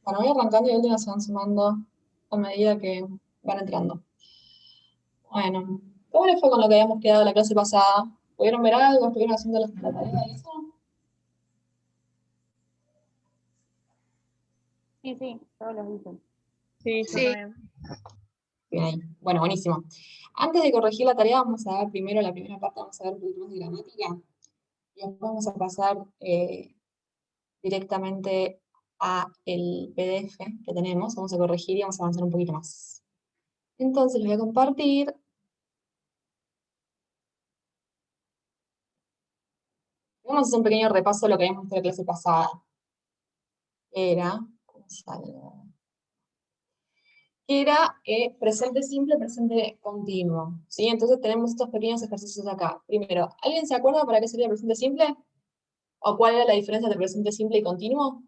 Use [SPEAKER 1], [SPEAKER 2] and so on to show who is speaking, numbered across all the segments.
[SPEAKER 1] Bueno, voy arrancando y últimas se van sumando a medida que van entrando. Bueno, ¿cómo les fue con lo que habíamos quedado la clase pasada? ¿Pudieron ver algo? ¿Estuvieron haciendo la tarea y eso?
[SPEAKER 2] Sí, sí, todos los dicen.
[SPEAKER 3] Sí,
[SPEAKER 4] Sí.
[SPEAKER 3] también.
[SPEAKER 1] Bien ahí. Bueno, buenísimo. Antes de corregir la tarea, vamos a ver primero la primera parte, vamos a ver un poquito más de gramática. Y después vamos a pasar directamente a el PDF que tenemos. Vamos a corregir y vamos a avanzar un poquito más. Entonces, les voy a compartir. Vamos a hacer un pequeño repaso de lo que habíamos visto en la clase pasada. Era presente simple, presente continuo, ¿sí? Entonces tenemos estos pequeños ejercicios acá. Primero, ¿alguien se acuerda para qué sería presente simple? ¿O cuál era la diferencia entre presente simple y continuo?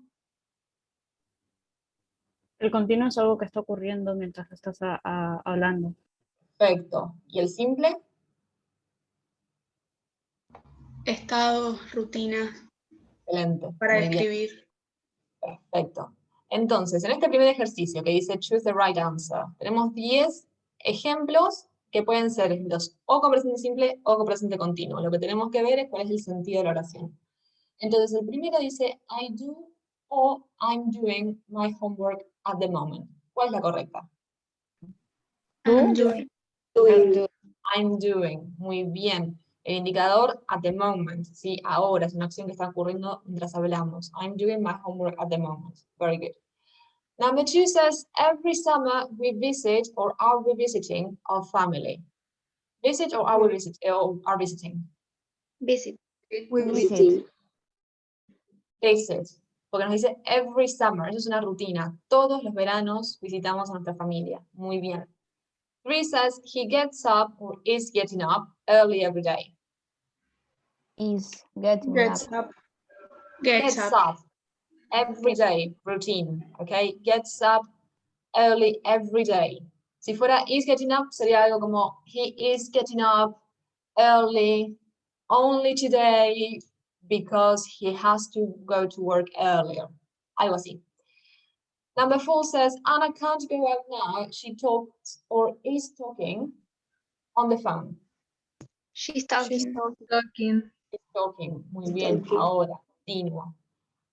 [SPEAKER 2] El continuo es algo que está ocurriendo mientras estás hablando.
[SPEAKER 1] Perfecto. ¿Y el simple?
[SPEAKER 4] Estado, rutina,
[SPEAKER 1] Excelente.
[SPEAKER 4] para
[SPEAKER 1] Muy bien.
[SPEAKER 4] describir.
[SPEAKER 1] Perfecto. Entonces, en este primer ejercicio que dice choose the right answer, tenemos 10 ejemplos que pueden ser escritos o con presente simple o con presente continuo. Lo que tenemos que ver es cuál es el sentido de la oración. Entonces, el primero dice I do o I'm doing my homework at the moment. ¿Cuál es la correcta?
[SPEAKER 4] I'm doing.
[SPEAKER 1] I'm doing. Muy bien. El indicador at the moment, ¿sí? Ahora, es una acción que está ocurriendo mientras hablamos. I'm doing my homework at the moment. Very good. Number 2 says, every summer we visit or are we visiting our family. Visit or are we are visiting?
[SPEAKER 4] Visit.
[SPEAKER 2] Visit.
[SPEAKER 1] Visit. Porque nos dice every summer. Eso es una rutina. Todos los veranos visitamos a nuestra familia. Muy bien. 3 says, he gets up or is getting up early every day.
[SPEAKER 5] Is getting
[SPEAKER 4] Gets
[SPEAKER 5] up.
[SPEAKER 4] up. Gets up.
[SPEAKER 1] Up every day, routine, okay? Gets up early every day. Si fuera is getting up, sería algo como he is getting up early only today because he has to go to work earlier. Algo así. Number 4 says, Anna can't go out now. She talks or is talking on the phone.
[SPEAKER 4] She's talking.
[SPEAKER 3] Talking.
[SPEAKER 1] Is talking. Muy bien. Ahora, continua.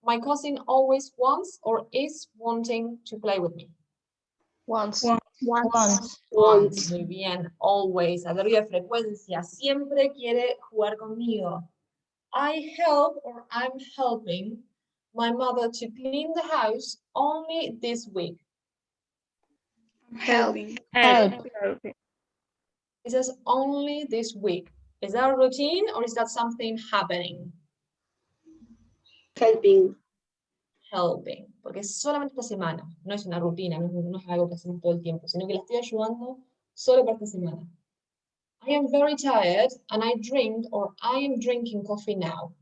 [SPEAKER 1] My cousin always wants or is wanting to play with me.
[SPEAKER 4] Once.
[SPEAKER 1] Wants. Muy bien. Always. Adverbio de frecuencia. Siempre quiere jugar conmigo. I help or I'm helping my mother to clean the house only this week.
[SPEAKER 4] Helping.
[SPEAKER 5] Help.
[SPEAKER 1] It says only this week. Is that a routine or is that something happening?
[SPEAKER 6] Helping.
[SPEAKER 1] Helping. Porque es solamente esta semana. No es una rutina, no es algo que hacemos todo el tiempo, sino que la estoy ayudando solo para esta semana. I am very tired and I drink or I am drinking coffee now.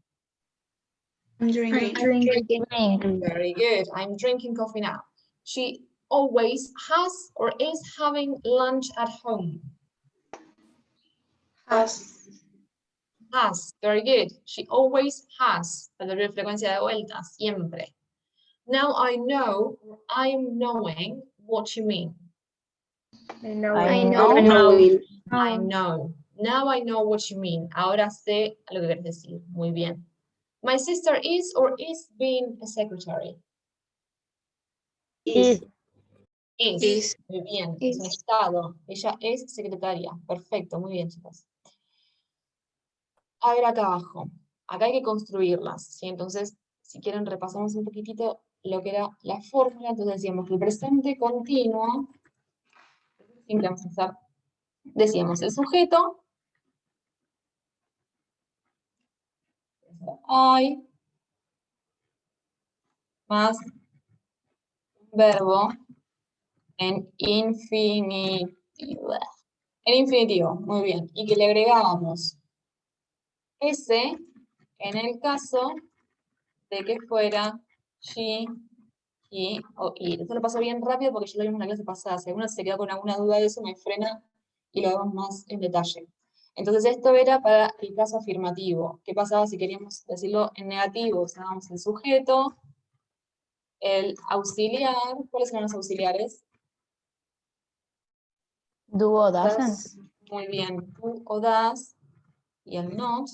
[SPEAKER 4] I'm drinking.
[SPEAKER 5] Drink.
[SPEAKER 1] Very good. I'm drinking coffee now. She always has or is having lunch at home.
[SPEAKER 4] Has.
[SPEAKER 1] Has. Very good. She always has. Adverbio de frecuencia de vuelta. Siempre. Now I know or I'm knowing what you mean.
[SPEAKER 3] I know.
[SPEAKER 5] I
[SPEAKER 4] know.
[SPEAKER 6] Knowing.
[SPEAKER 1] I know. Now I know what you mean. Ahora sé lo que quieres decir. Muy bien. My sister is or is being a secretary.
[SPEAKER 6] Is.
[SPEAKER 1] Is. Muy bien. Es un
[SPEAKER 4] Is.
[SPEAKER 1] estado. Ella es secretaria. Perfecto. Muy bien, chicos. A ver acá abajo. Acá hay que construirlas, ¿sí? Entonces, si quieren, repasamos un poquitito lo que era la fórmula. Entonces decíamos que el presente continuo, simple vamos a usar, decíamos el sujeto, I, más verbo en infinitivo. En infinitivo, muy bien. Y que le agregábamos ese en el caso de que fuera she, he o it. Esto lo paso bien rápido porque ya lo vimos en la clase pasada. Si alguno se quedó con alguna duda de eso, me frena y lo vemos más en detalle. Entonces esto era para el caso afirmativo. ¿Qué pasaba si queríamos decirlo en negativo? Usábamos el sujeto, El auxiliar, ¿cuáles son los auxiliares?
[SPEAKER 5] Do or doesn't.
[SPEAKER 1] Muy bien, do o does, y el not,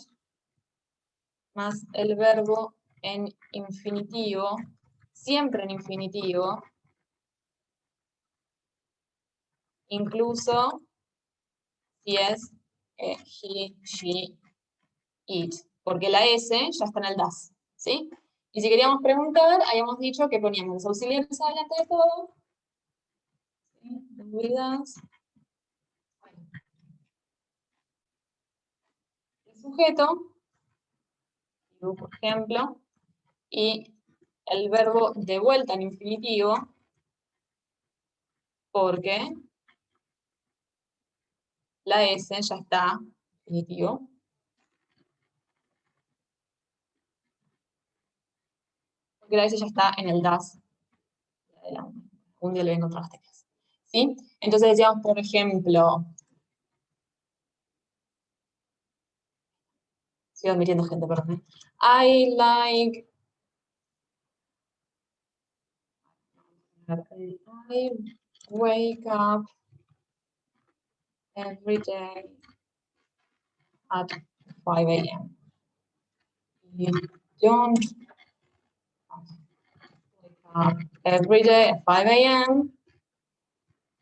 [SPEAKER 1] más el verbo en infinitivo, siempre en infinitivo, incluso si es he, she, it, porque la S ya está en el das, ¿sí? Y si queríamos preguntar, habíamos dicho que poníamos los auxiliares adelante de todo. ¿Sí? Dudas. Bueno. El sujeto, you, por ejemplo, y el verbo de vuelta en infinitivo, porque la S ya está en infinitivo. Porque la S ya está en el das. Un día le voy a encontrar las teclas. ¿Sí? Entonces decíamos, por ejemplo, sigo admitiendo gente, perdón. I like. I wake up every day at 5 a.m. You don't wake up every day at 5 a.m.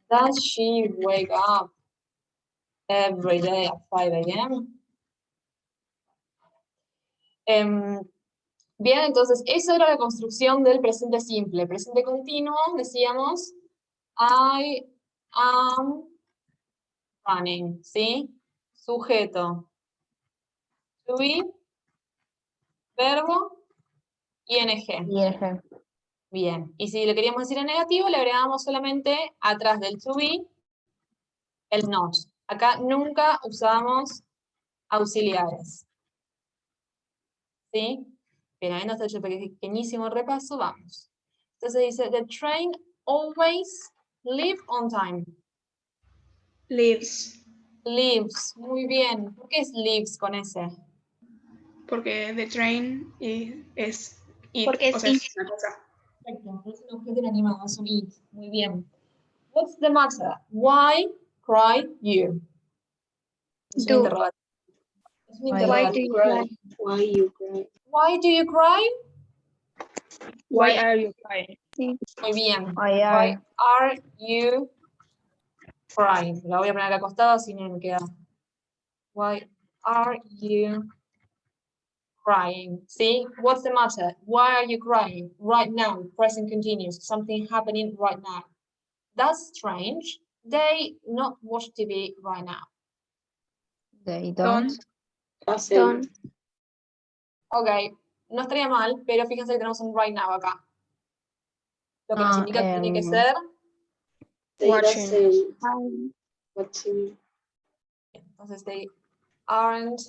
[SPEAKER 1] Does she wake up every day at 5 a.m.? Bien, entonces eso era la construcción del presente simple. Presente continuo, decíamos, I am running, ¿sí? Sujeto, to be, verbo, ing.
[SPEAKER 5] ING.
[SPEAKER 1] Bien, y si le queríamos decir en negativo, le agregamos solamente atrás del to be el not. Acá nunca usamos auxiliares. ¿Sí? Bien, habiendo hecho el pequeñísimo repaso, vamos. Entonces dice, the train always leave on time.
[SPEAKER 4] Leaves.
[SPEAKER 1] Leaves, muy bien. ¿Por qué es leaves con S?
[SPEAKER 4] Porque the train es it.
[SPEAKER 3] Porque es
[SPEAKER 4] o sea,
[SPEAKER 3] it.
[SPEAKER 4] es una cosa.
[SPEAKER 1] Perfecto, es un objeto inanimado, es un it. Muy bien. What's the matter? Why cry you? Es un
[SPEAKER 4] Do.
[SPEAKER 1] interrogatorio. Es un
[SPEAKER 5] Why
[SPEAKER 1] interrogatorio.
[SPEAKER 3] Why you cry?
[SPEAKER 1] Why do you cry?
[SPEAKER 2] Why are you crying?
[SPEAKER 1] Muy bien.
[SPEAKER 5] Why
[SPEAKER 1] Why
[SPEAKER 5] are
[SPEAKER 1] are you crying? La voy a poner acá acostada, así no me queda. Why are you crying? See? What's the matter? Why are you crying? Right now, present continuous. Something happening right now. That's strange. They not watch TV right now.
[SPEAKER 5] they don't?
[SPEAKER 3] Don't.
[SPEAKER 1] Ok, no estaría mal, pero fíjense que tenemos un right now acá. Lo que nos indica que tiene que ser.
[SPEAKER 2] Watching.
[SPEAKER 1] Entonces, they aren't.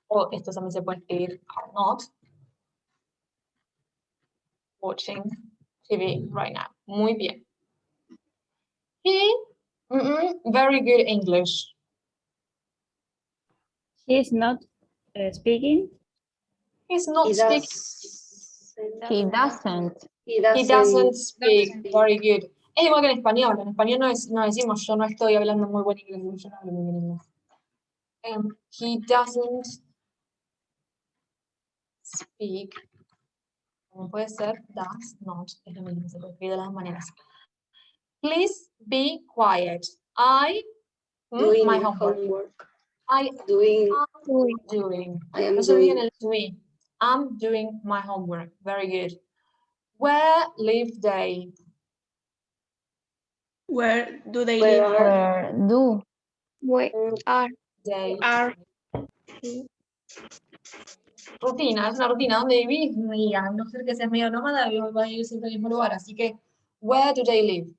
[SPEAKER 1] O esto también se puede escribir are not watching TV right now. Muy bien. He, very good English.
[SPEAKER 2] He is not speaking.
[SPEAKER 1] He's not speaking.
[SPEAKER 5] He doesn't.
[SPEAKER 1] He doesn't speak. Very good. Es igual que en español. En español no decimos yo no estoy hablando muy buen inglés, yo no hablo muy bien inglés. He doesn't speak. Como puede ser, does not. Es lo mismo, se puede escribir de las maneras. Please be quiet. I
[SPEAKER 3] Doing
[SPEAKER 1] my homework. I
[SPEAKER 3] Doing.
[SPEAKER 1] doing.
[SPEAKER 3] I am
[SPEAKER 1] No se olviden
[SPEAKER 3] doing.
[SPEAKER 1] el doing. I'm doing my homework. Very good. Where live they?
[SPEAKER 4] Where do they
[SPEAKER 3] Where
[SPEAKER 4] live?
[SPEAKER 5] Where do?
[SPEAKER 3] Where are.
[SPEAKER 1] They
[SPEAKER 4] Are.
[SPEAKER 1] rutina, es una rutina donde vivís, y a no ser que seas medio nómada, vas a ir siempre al mismo lugar. Así que, where do they live?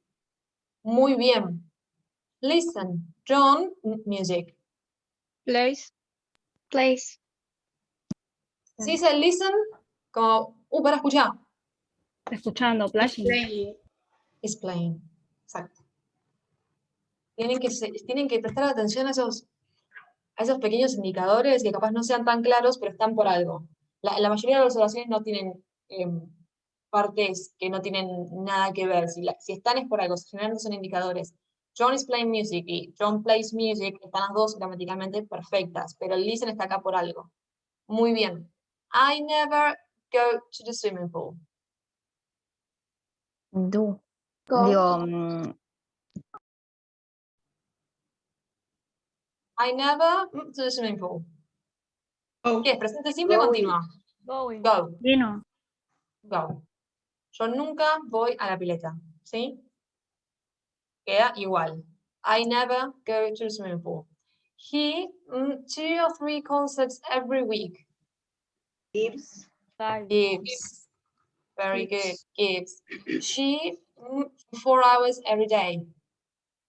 [SPEAKER 1] Muy bien. Listen, John, music.
[SPEAKER 4] Place.
[SPEAKER 3] Place.
[SPEAKER 1] Si dice listen, como, para escuchar.
[SPEAKER 2] Escuchando, playing.
[SPEAKER 4] Playing.
[SPEAKER 1] Is playing. Exacto. Tienen que prestar atención a esos pequeños indicadores que capaz no sean tan claros, pero están por algo. La mayoría de las oraciones no tienen partes que no tienen nada que ver. Si están es por algo, generalmente son indicadores. John is playing music y John plays music, están las dos gramaticalmente perfectas, pero el listen está acá por algo. Muy bien. I never go to the swimming pool.
[SPEAKER 5] Do.
[SPEAKER 3] Go.
[SPEAKER 5] Digo,
[SPEAKER 1] I never to the swimming pool.
[SPEAKER 4] Go.
[SPEAKER 1] ¿Qué es? ¿Presente simple o continua?
[SPEAKER 2] Going.
[SPEAKER 1] Go.
[SPEAKER 2] Vino.
[SPEAKER 1] Go. Yo nunca voy a la pileta, ¿sí? Queda igual. I never go to the swimming pool. He 2 or 3 concerts every week.
[SPEAKER 6] Gives.
[SPEAKER 1] Gives. Very good. Gives. She 4 hours every day.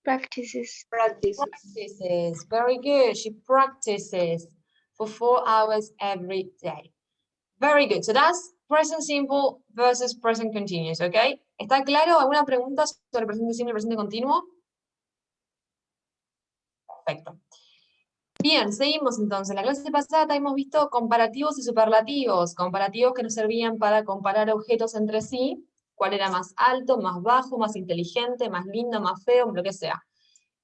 [SPEAKER 3] Practices.
[SPEAKER 6] Practices.
[SPEAKER 1] Practices. Very good. She practices for 4 hours every day. Very good. So that's present simple versus present continuous, ¿ok? ¿Está claro? ¿Alguna pregunta sobre presente simple y presente continuo? Perfecto. Bien, seguimos entonces. La clase pasada hemos visto comparativos y superlativos. Comparativos que nos servían para comparar objetos entre sí. Cuál era más alto, más bajo, más inteligente, más lindo, más feo, lo que sea.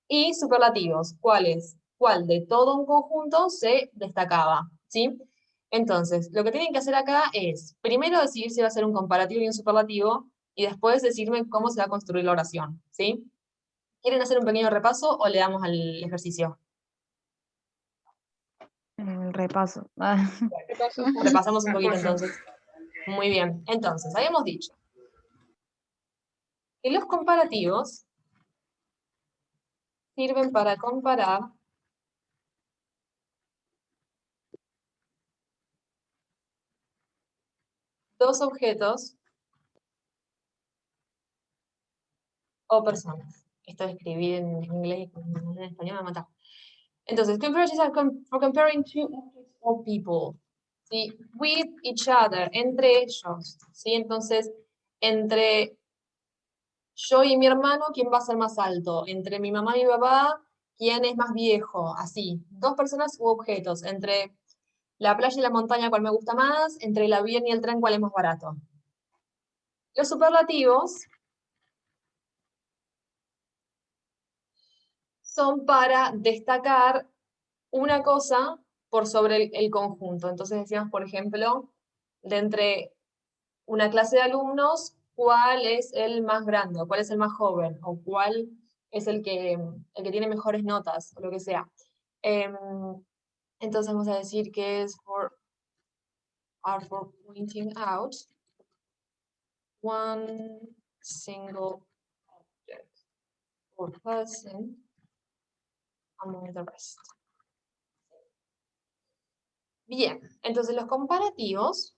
[SPEAKER 1] Y superlativos. ¿Cuál de todo un conjunto se destacaba? ¿Sí? Entonces, lo que tienen que hacer acá es, primero decidir si va a ser un comparativo y un superlativo, y después decirme cómo se va a construir la oración. ¿Sí? ¿Quieren hacer un pequeño repaso o le damos al ejercicio?
[SPEAKER 5] el repaso.
[SPEAKER 1] Repasamos un poquito entonces. Muy bien. Entonces, habíamos dicho que los comparativos sirven para comparar dos objetos o personas. Esto de escribir en inglés y en español me mata. Entonces, comparisons are for comparing two objects or people. ¿Sí? With each other, entre ellos. ¿Sí? Entonces, entre yo y mi hermano, ¿quién va a ser más alto? Entre mi mamá y mi papá, ¿quién es más viejo? Así. Dos personas u objetos. Entre la playa y la montaña, ¿cuál me gusta más? Entre el avión y el tren, ¿cuál es más barato? Los superlativos son para destacar una cosa por sobre el conjunto. Entonces decíamos, por ejemplo, de entre una clase de alumnos, ¿cuál es el más grande? ¿O cuál es el más joven? ¿O cuál es el que tiene mejores notas? O lo que sea. Entonces vamos a decir que es are for pointing out one single object or person among the rest. Bien, entonces los comparativos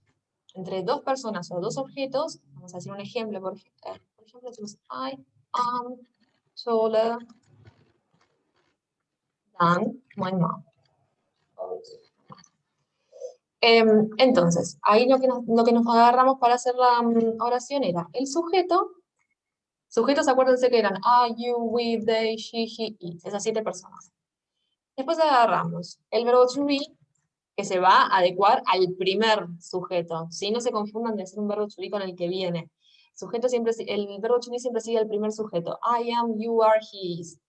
[SPEAKER 1] entre dos personas o dos objetos, vamos a hacer un ejemplo, por ejemplo decimos I am taller than my mom. Entonces, ahí lo que nos agarramos para hacer la oración era el sujeto. Sujetos, acuérdense que eran I, you, we, they, she, he, it. Esas 7 personas. Después agarramos el verbo to be, que se va a adecuar al primer sujeto. ¿Sí? No se confundan de hacer un verbo to be con el que viene. El verbo to be siempre sigue al primer sujeto. I am, you are, he is.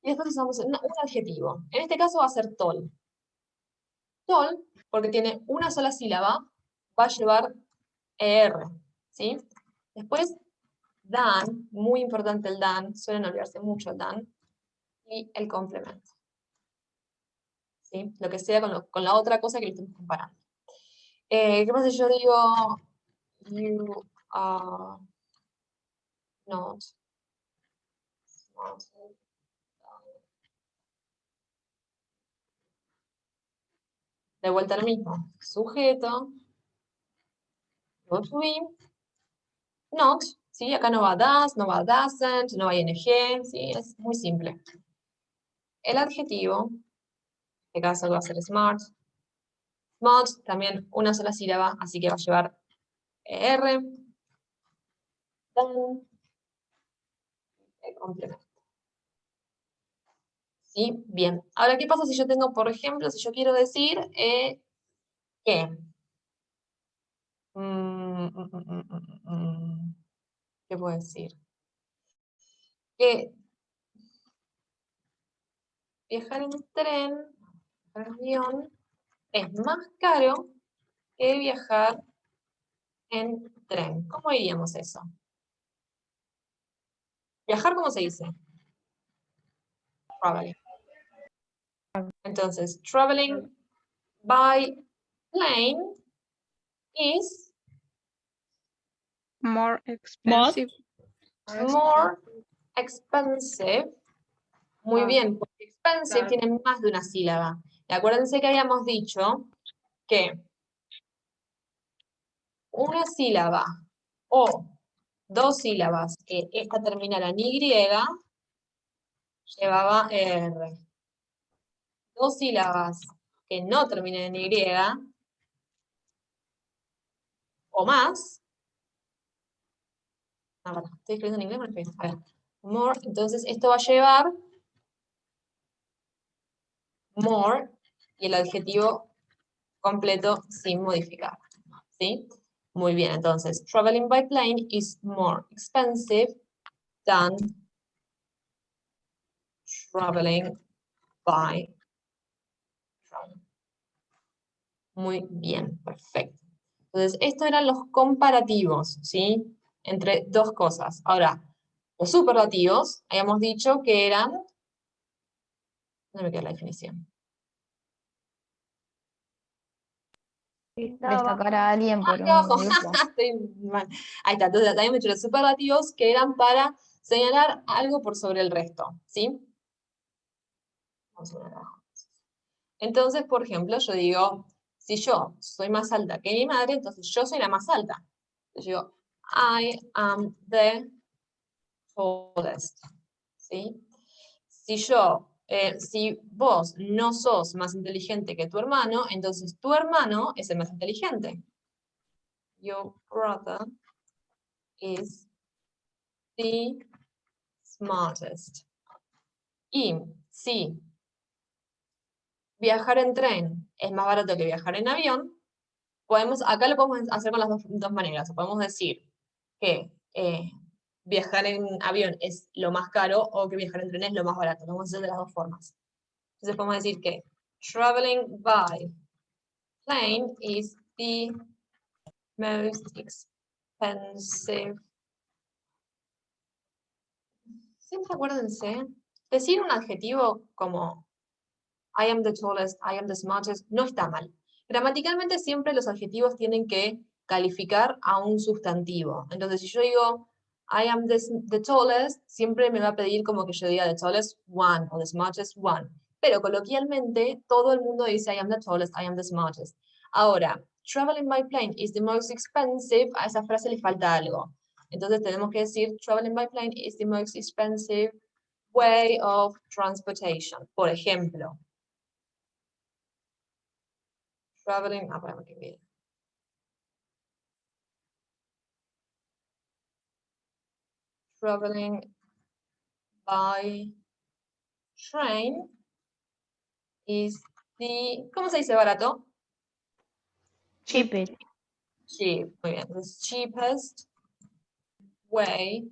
[SPEAKER 1] Y después usamos un adjetivo. En este caso va a ser tall. Tall, porque tiene una sola sílaba, va a llevar ER. ¿Sí? Después, than, muy importante el than, suelen olvidarse mucho el than, y el complemento. ¿Sí? Lo que sea con la otra cosa que le estemos comparando. ¿Qué pasa si yo digo you are not smarter than... De vuelta lo mismo. Sujeto, verbo to be, not, ¿sí? Acá no va does, no va doesn't, no va ing, ¿sí? Es muy simple. El adjetivo, en este caso va a ser smart. Smart, también una sola sílaba, así que va a llevar ER. Than, el complemento. ¿Sí? Bien. Ahora, ¿qué pasa si yo tengo, por ejemplo, si yo quiero decir que ¿Qué puedo decir? Que viajar en tren, en avión, es más caro que viajar en tren. ¿Cómo diríamos eso? ¿Viajar cómo se dice? Traveling. Entonces, traveling by plane is
[SPEAKER 4] More expensive.
[SPEAKER 1] more expensive. Muy bien, porque expensive tiene más de una sílaba. Y acuérdense que habíamos dicho que una sílaba o dos sílabas que esta terminara en Y llevaba R. Dos sílabas que no terminen en Y o más. A ver, estoy escribiendo en inglés, pero estoy- a ver. More, entonces esto va a llevar more y el adjetivo completo sin modificar. ¿Sí? Muy bien, entonces, traveling by plane is more expensive than traveling by train. Muy bien, perfecto. Entonces, estos eran los comparativos, ¿sí? Entre dos cosas. Ahora, los superlativos, habíamos dicho que eran... ¿Dónde me queda la definición?
[SPEAKER 5] Destacar a alguien por
[SPEAKER 1] Acá abajo.
[SPEAKER 5] un grupo.
[SPEAKER 1] Estoy mal. Ahí está, entonces también me he hecho los superlativos que eran para señalar algo por sobre el resto, ¿sí? Vamos a ver abajo. Entonces, por ejemplo, yo digo, si yo soy más alta que mi madre, entonces yo soy la más alta. Yo digo, I am the tallest, ¿sí? Si vos no sos más inteligente que tu hermano, entonces tu hermano es el más inteligente. Your brother is the smartest. Y si viajar en tren es más barato que viajar en avión, acá lo podemos hacer con las dos maneras. Podemos decir que viajar en avión es lo más caro o que viajar en tren es lo más barato. Lo vamos a hacer de las dos formas. Entonces podemos decir que traveling by plane is the most expensive. Siempre acuérdense, decir un adjetivo como I am the tallest, I am the smartest, no está mal. Gramaticalmente siempre los adjetivos tienen que calificar a un sustantivo. Entonces, si yo digo I am the tallest, siempre me va a pedir como que yo diga the tallest one o the smartest one. Pero coloquialmente, todo el mundo dice I am the tallest, I am the smartest. Ahora, traveling by plane is the most expensive, a esa frase le falta algo. Entonces tenemos que decir traveling by plane is the most expensive way of transportation. Por ejemplo, traveling, traveling by train is the, ¿cómo se dice barato?
[SPEAKER 5] Cheapest.
[SPEAKER 1] Cheap, muy bien. The cheapest way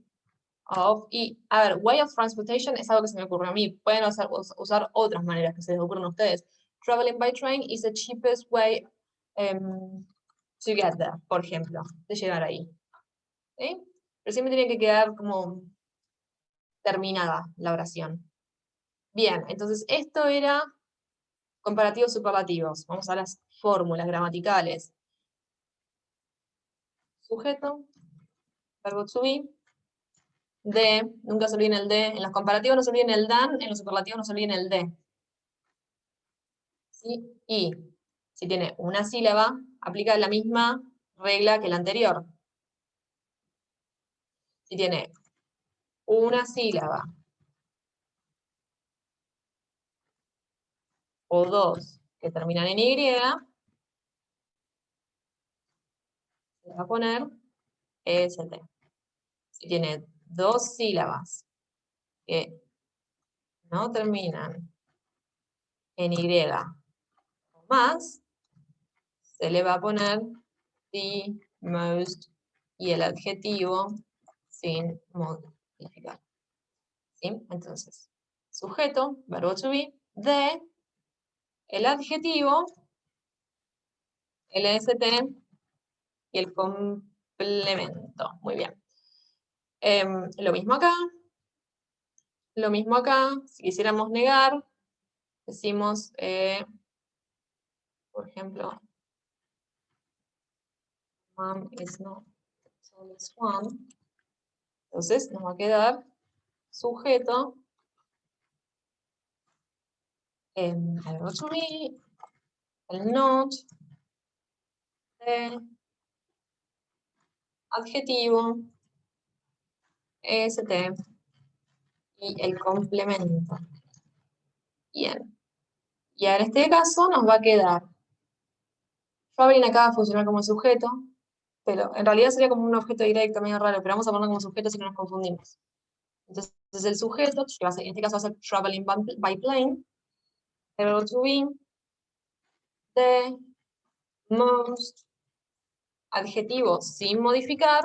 [SPEAKER 1] of, y, a ver, way of transportation es algo que se me ocurrió a mí. Pueden usar otras maneras que se les ocurran a ustedes. Traveling by train is the cheapest way to get there, por ejemplo, de llegar ahí. ¿Sí? Pero siempre tiene que quedar como terminada la oración. Bien, entonces esto era comparativos superlativos. Vamos a las fórmulas gramaticales. Sujeto, verbo to be, de, nunca se olviden el de, en los comparativos no se olviden el dan, en los superlativos no se olviden el de. ¿Sí? Y si tiene una sílaba, aplica la misma regla que la anterior. Si tiene una sílaba o dos que terminan en Y, se va a poner EST. Si tiene dos sílabas que no terminan en Y o más, se le va a poner the most, y el adjetivo sin modificar. ¿Sí? Entonces, sujeto, verbo to be, de, el adjetivo, el est y el complemento. Muy bien. Lo mismo acá. Lo mismo acá. Si quisiéramos negar, decimos, por ejemplo, mom is not the tallest one. Entonces nos va a quedar sujeto, el verbo to be, el not, adjetivo, est y el complemento. Bien. Y en este caso nos va a quedar traveling acá va a funcionar como sujeto, pero en realidad sería como un objeto directo, medio raro, pero vamos a ponerlo como sujeto si no nos confundimos. Entonces el sujeto, que va a ser, en este caso va a ser traveling by plane, el verbo to be, the, most, adjetivo sin modificar,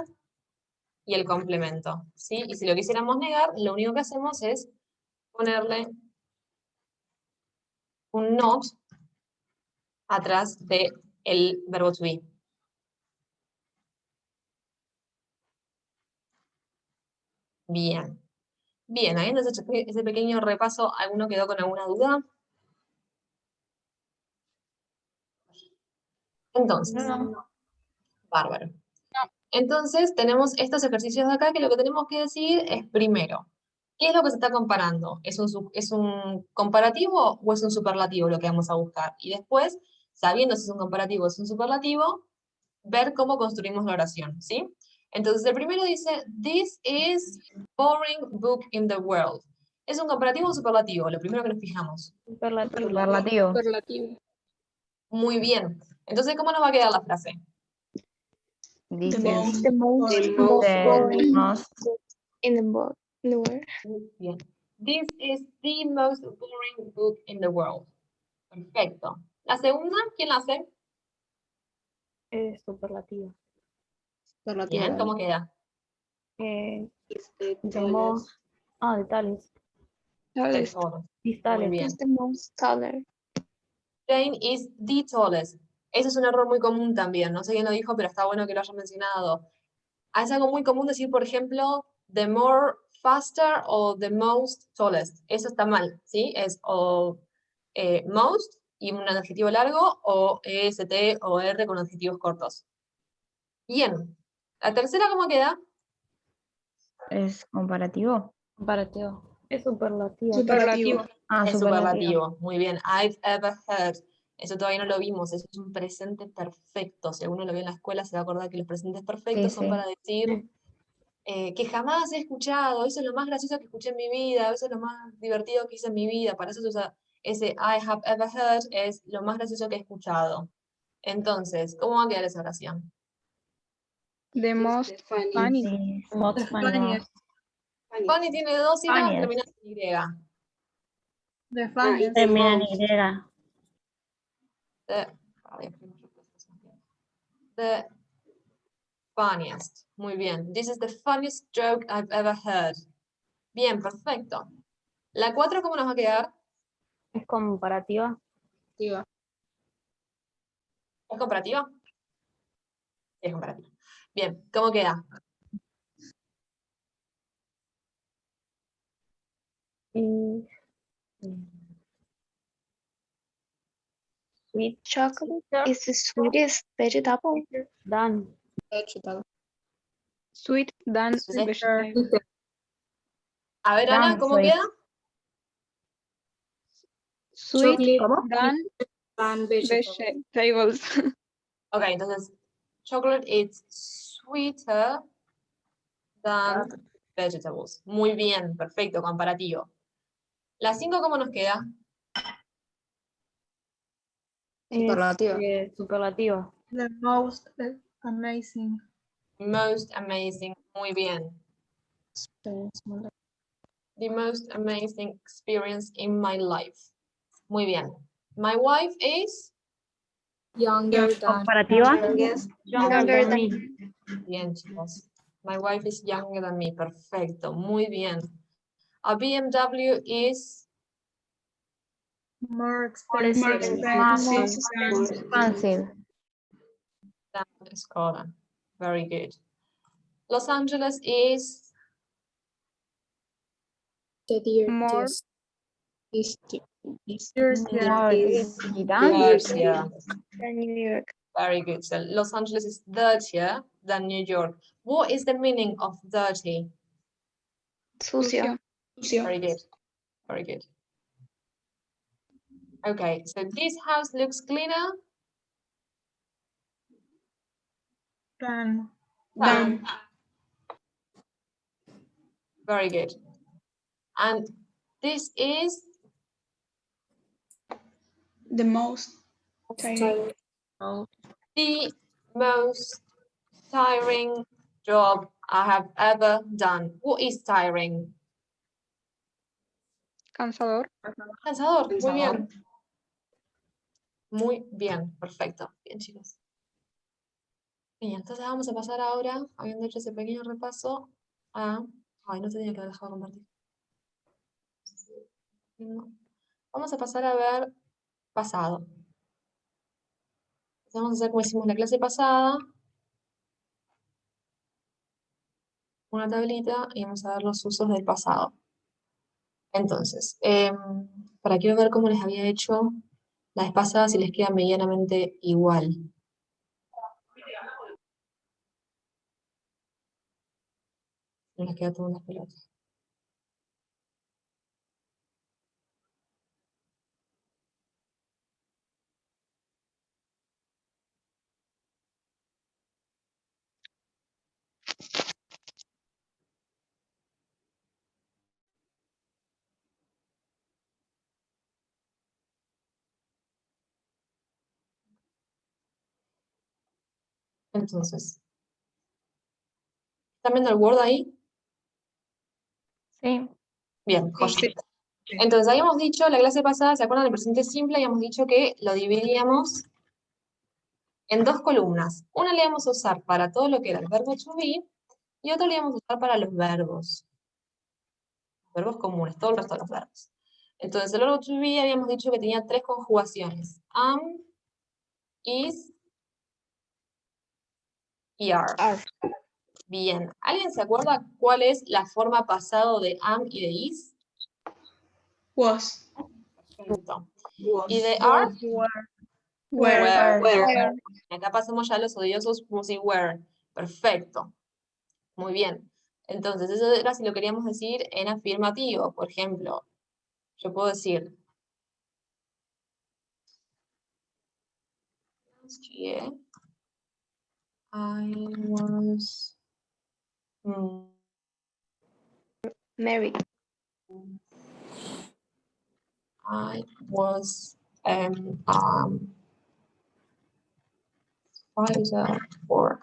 [SPEAKER 1] y el complemento, ¿sí? Y si lo quisiéramos negar, lo único que hacemos es ponerle un not atrás de el verbo to be. Bien. Bien, habiendo hecho ese pequeño repaso, ¿alguno quedó con alguna duda? Entonces, bárbaro. Entonces, tenemos estos ejercicios de acá que lo que tenemos que decir es primero, ¿qué es lo que se está comparando? ¿Es un comparativo o es un superlativo lo que vamos a buscar? Y después, sabiendo si es un comparativo o es un superlativo, ver cómo construimos la oración, ¿sí? Entonces, el primero dice, this is boring book in the world. ¿Es un comparativo o un superlativo? Lo primero que nos fijamos.
[SPEAKER 2] Superlativo.
[SPEAKER 5] Superlativo.
[SPEAKER 4] Superlativo.
[SPEAKER 1] Muy bien. Entonces, ¿cómo nos va a quedar la frase?
[SPEAKER 5] This
[SPEAKER 4] The
[SPEAKER 5] is
[SPEAKER 3] The most
[SPEAKER 6] The most
[SPEAKER 5] the
[SPEAKER 6] boring
[SPEAKER 5] most
[SPEAKER 3] in the world.
[SPEAKER 1] Muy bien. This is the most boring book in the world. Perfecto. La segunda, ¿quién la hace?
[SPEAKER 2] Superlativo.
[SPEAKER 1] Bien, ¿cómo queda?
[SPEAKER 6] is the
[SPEAKER 2] The
[SPEAKER 6] tallest.
[SPEAKER 2] most. De tales.
[SPEAKER 4] Tallest.
[SPEAKER 1] Todo.
[SPEAKER 2] These
[SPEAKER 1] Muy
[SPEAKER 2] tales.
[SPEAKER 1] bien.
[SPEAKER 3] Is the most taller.
[SPEAKER 1] Jane is the tallest. Ese es un error muy común también. No sé quién lo dijo, pero está bueno que lo haya mencionado. Es algo muy común decir, por ejemplo, the more faster o the most tallest. Eso está mal, ¿sí? Es o most y un adjetivo largo o est o r con adjetivos cortos. Bien. La tercera, ¿cómo queda?
[SPEAKER 5] es comparativo.
[SPEAKER 2] Comparativo. Es superlativo.
[SPEAKER 4] Superlativo.
[SPEAKER 5] Ah,
[SPEAKER 1] Es
[SPEAKER 5] superlativo.
[SPEAKER 1] superlativo. Muy bien. I've ever heard. Eso todavía no lo vimos. Eso es un presente perfecto. Si alguno lo vio en la escuela, se va a acordar que los presentes perfectos son
[SPEAKER 5] sí.
[SPEAKER 1] para decir que jamás he escuchado. Eso es lo más gracioso que escuché en mi vida. Eso es lo más divertido que hice en mi vida. Para eso se usa ese I have ever heard. Es lo más gracioso que he escuchado. Entonces, ¿cómo va a quedar esa oración?
[SPEAKER 4] The most
[SPEAKER 6] The funniest.
[SPEAKER 4] funny.
[SPEAKER 5] This
[SPEAKER 2] Most
[SPEAKER 5] is
[SPEAKER 2] funny.
[SPEAKER 6] Funniest.
[SPEAKER 1] Fanny tiene dos sílabas
[SPEAKER 5] Funniest.
[SPEAKER 1] terminadas en Y.
[SPEAKER 4] The
[SPEAKER 6] It's
[SPEAKER 4] funniest.
[SPEAKER 6] the
[SPEAKER 2] Termina en
[SPEAKER 6] most.
[SPEAKER 2] Y.
[SPEAKER 1] The funniest. Muy bien. This is the funniest joke I've ever heard. Bien, perfecto. La 4, ¿cómo nos va a quedar?
[SPEAKER 2] Es comparativa.
[SPEAKER 6] Activa.
[SPEAKER 1] ¿Es comparativa? Sí, es comparativa. Bien, ¿cómo queda?
[SPEAKER 2] Y, sweet.
[SPEAKER 3] Chocolate is the sweetest vegetable.
[SPEAKER 2] Done.
[SPEAKER 6] Vegetable.
[SPEAKER 4] Sweet than
[SPEAKER 1] Sí.
[SPEAKER 4] vegetable.
[SPEAKER 1] A ver, Ana,
[SPEAKER 5] Done,
[SPEAKER 1] ¿cómo
[SPEAKER 5] sweet.
[SPEAKER 1] queda?
[SPEAKER 4] Sweet
[SPEAKER 6] Chocolate
[SPEAKER 4] than
[SPEAKER 6] and vegetable.
[SPEAKER 4] vegetables.
[SPEAKER 1] Ok, entonces, chocolate is sweeter than vegetables. Muy bien, perfecto, comparativo. La 5, ¿cómo nos queda?
[SPEAKER 6] Superlativa.
[SPEAKER 2] Superlativo.
[SPEAKER 4] The most amazing.
[SPEAKER 1] Most amazing. Muy bien. The most amazing experience in my life. Muy bien. My wife is
[SPEAKER 6] Younger than.
[SPEAKER 2] Comparativa.
[SPEAKER 1] Youngest.
[SPEAKER 3] Younger than
[SPEAKER 2] me.
[SPEAKER 1] Bien, chicos. My wife is younger than me. Perfecto. Muy bien. A BMW is
[SPEAKER 4] More
[SPEAKER 6] More
[SPEAKER 4] expensive.
[SPEAKER 5] Expansive.
[SPEAKER 1] than Skoda. Very good. Los Angeles is
[SPEAKER 6] The dear
[SPEAKER 4] More.
[SPEAKER 6] is
[SPEAKER 4] Years, yeah.
[SPEAKER 1] dirtier.
[SPEAKER 3] than New York.
[SPEAKER 1] Very good. So Los Angeles is dirtier than New York. What is the meaning of dirty?
[SPEAKER 3] Sucio.
[SPEAKER 1] Very good. Very good. Okay, so this house looks cleaner
[SPEAKER 4] Than.
[SPEAKER 1] than. Very good. And this is
[SPEAKER 6] the most tiring.
[SPEAKER 1] the most tiring job I have ever done. What is tiring?
[SPEAKER 4] Cansador.
[SPEAKER 1] Cansador. Muy bien. Muy bien. Perfecto. Bien, chicos. Bien, entonces vamos a pasar ahora, habiendo hecho ese pequeño repaso, a... Ay, no tenía que haber dejado de compartir. No. Vamos a pasar a ver pasado. Entonces vamos a hacer como hicimos la clase pasada. Una tablita y vamos a ver los usos del pasado. Entonces, para quiero ver cómo les había hecho la vez pasada, si les queda medianamente igual. No les queda todo en las pelotas. Entonces, ¿están viendo el Word ahí?
[SPEAKER 5] Sí.
[SPEAKER 1] Bien, joya. Entonces, habíamos dicho, la clase pasada, ¿se acuerdan del presente simple? Habíamos dicho que lo dividíamos en dos columnas. Una le íbamos a usar para todo lo que era el verbo to be y otra le íbamos a usar para los verbos. Verbos comunes, todo el resto de los verbos. Entonces, el verbo to be habíamos dicho que tenía tres conjugaciones. Am, is y are. Bien. ¿Alguien se acuerda cuál es la forma pasado de am y de is?
[SPEAKER 6] Was.
[SPEAKER 1] Perfecto. ¿Y de are?
[SPEAKER 6] Where.
[SPEAKER 1] Acá pasamos ya a los odiosos was y were. Perfecto. Muy bien. Entonces, eso era si lo queríamos decir en afirmativo. Por ejemplo, yo puedo decir last year I was
[SPEAKER 3] Married.
[SPEAKER 1] I was spider for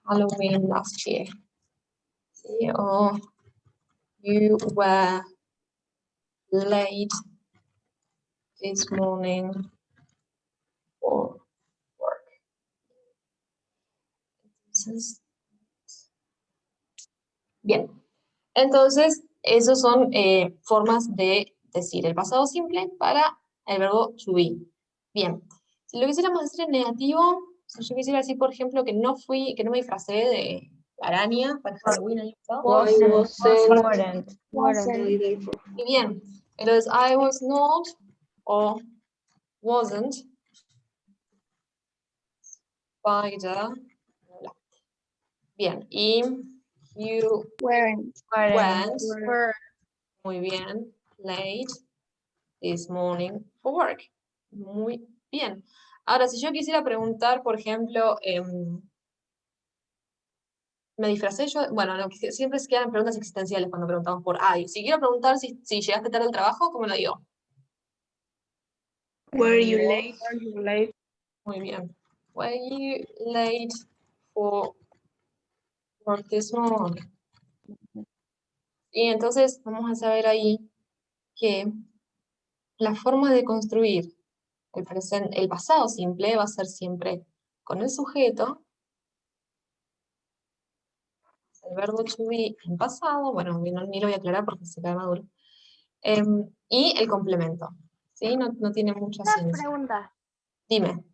[SPEAKER 1] Halloween last year. Sí, o you were late this morning for work. Entonces, bien. Entonces, esos son formas de decir el pasado simple para el verbo to be. Bien. Si lo quisiéramos decir en negativo, si yo quisiera decir, por ejemplo, que no me disfracé de araña para Halloween el año pasado.
[SPEAKER 5] Weren't.
[SPEAKER 1] Y bien. Entonces, I was not o wasn't spider. Bien. Y you
[SPEAKER 3] Weren't.
[SPEAKER 1] went. Muy bien. Late this morning for work. Muy bien. Ahora, si yo quisiera preguntar, por ejemplo, me disfracé yo, bueno, no, siempre se quedan preguntas existenciales cuando preguntamos por ay. Si quiero preguntar si llegaste tarde al trabajo, ¿cómo lo digo?
[SPEAKER 6] Were you late?
[SPEAKER 1] Muy bien. Were you late for work this morning? Y entonces vamos a saber ahí que la forma de construir el pasado simple va a ser siempre con el sujeto, el verbo to be en pasado, bueno, ni lo voy a aclarar porque se cae maduro, y el complemento, ¿sí? No tiene mucha
[SPEAKER 7] Una
[SPEAKER 1] ciencia.
[SPEAKER 7] pregunta.
[SPEAKER 1] Dime.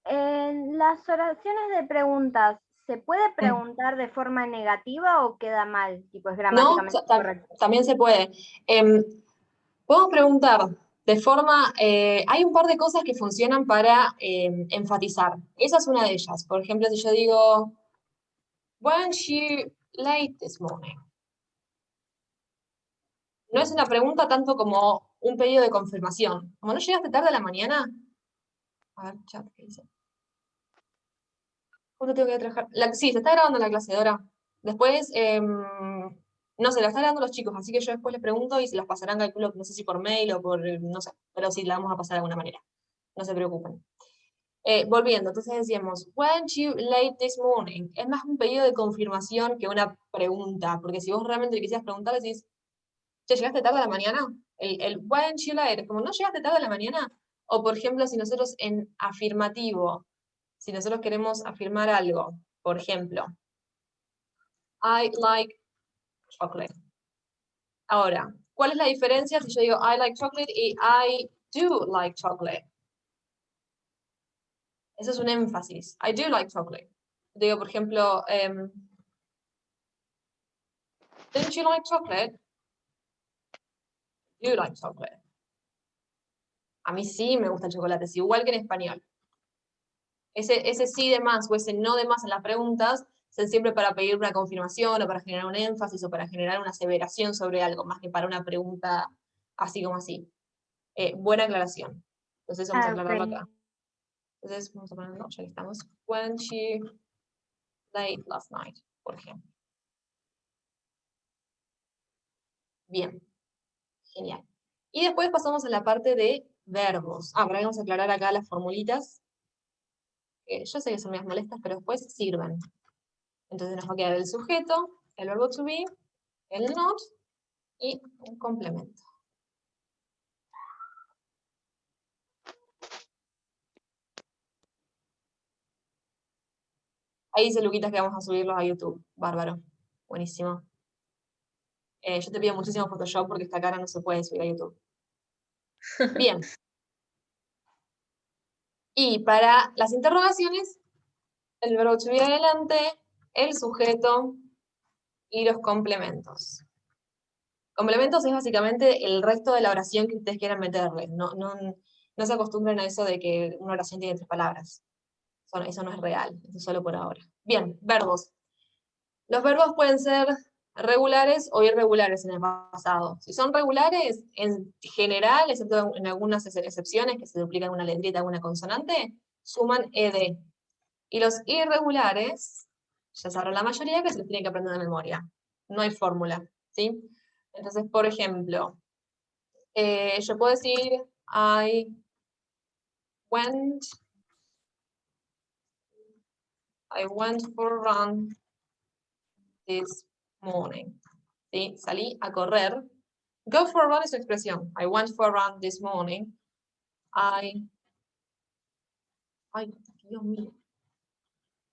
[SPEAKER 7] En las oraciones de preguntas, ¿se puede preguntar de forma negativa o queda mal? Tipo, es
[SPEAKER 1] No,
[SPEAKER 7] gramáticamente correcto.
[SPEAKER 1] también se puede. Podemos preguntar de forma, hay un par de cosas que funcionan para enfatizar. Esa es una de ellas. Por ejemplo, si yo digo, weren't you late this morning? No es una pregunta tanto como un pedido de confirmación. Como no llegaste tarde a la mañana. A ver, chat, ¿qué dice? ¿Cuándo tengo que trabajar? Sí, se está grabando la clase, Dora. Después, no sé, la están grabando los chicos, así que yo después les pregunto y se las pasarán, calculo, no sé si por mail o por, no sé, pero sí, la vamos a pasar de alguna manera. No se preocupen. Volviendo, entonces decíamos, weren't you late this morning? Es más un pedido de confirmación que una pregunta, porque si vos realmente le quisieras preguntar, decís, ¿che, llegaste tarde a la mañana? El weren't you late, es como, ¿no llegaste tarde a la mañana? O por ejemplo, si nosotros en afirmativo, si nosotros queremos afirmar algo, por ejemplo, I like chocolate. Ahora, ¿cuál es la diferencia si yo digo I like chocolate y I do like chocolate? Eso es un énfasis. I do like chocolate. Digo, por ejemplo, don't you like chocolate? Do you like chocolate? A mí sí me gusta el chocolate, es igual que en español. Ese sí de más o ese no de más en las preguntas son siempre para pedir una confirmación o para generar un énfasis o para generar una aseveración sobre algo, más que para una pregunta así como así. Buena aclaración. Entonces vamos a aclararlo acá. Entonces vamos a ponerlo, ya que estamos. When she late last night, por ejemplo. Bien, genial. Y después pasamos a la parte de verbos. Ahora vamos a aclarar acá las formulitas. Yo sé que son medias molestas, pero después sirven. Entonces nos va a quedar el sujeto, el verbo to be, el not y un complemento. Ahí dice Luquitas que vamos a subirlos a YouTube. Bárbaro. Buenísimo. Yo te pido muchísimo Photoshop porque esta cara no se puede subir a YouTube. Bien. Y para las interrogaciones, el verbo to be adelante, el sujeto y los complementos. Complementos es básicamente el resto de la oración que ustedes quieran meterle. No se acostumbren a eso de que una oración tiene 3 palabras. Eso no es real, eso es solo por ahora. Bien, verbos. Los verbos pueden ser regulares o irregulares en el pasado. Si son regulares, en general, excepto en algunas excepciones, que se duplican una letrita o una consonante, suman ed. Y los irregulares, ya sabrán la mayoría que se los tienen que aprender de memoria. No hay fórmula, ¿sí? Entonces, por ejemplo, yo puedo decir, I went for a run this morning. ¿Sí? Salí a correr. Go for a run es su expresión. I went for a run this morning. Ay, Dios mío.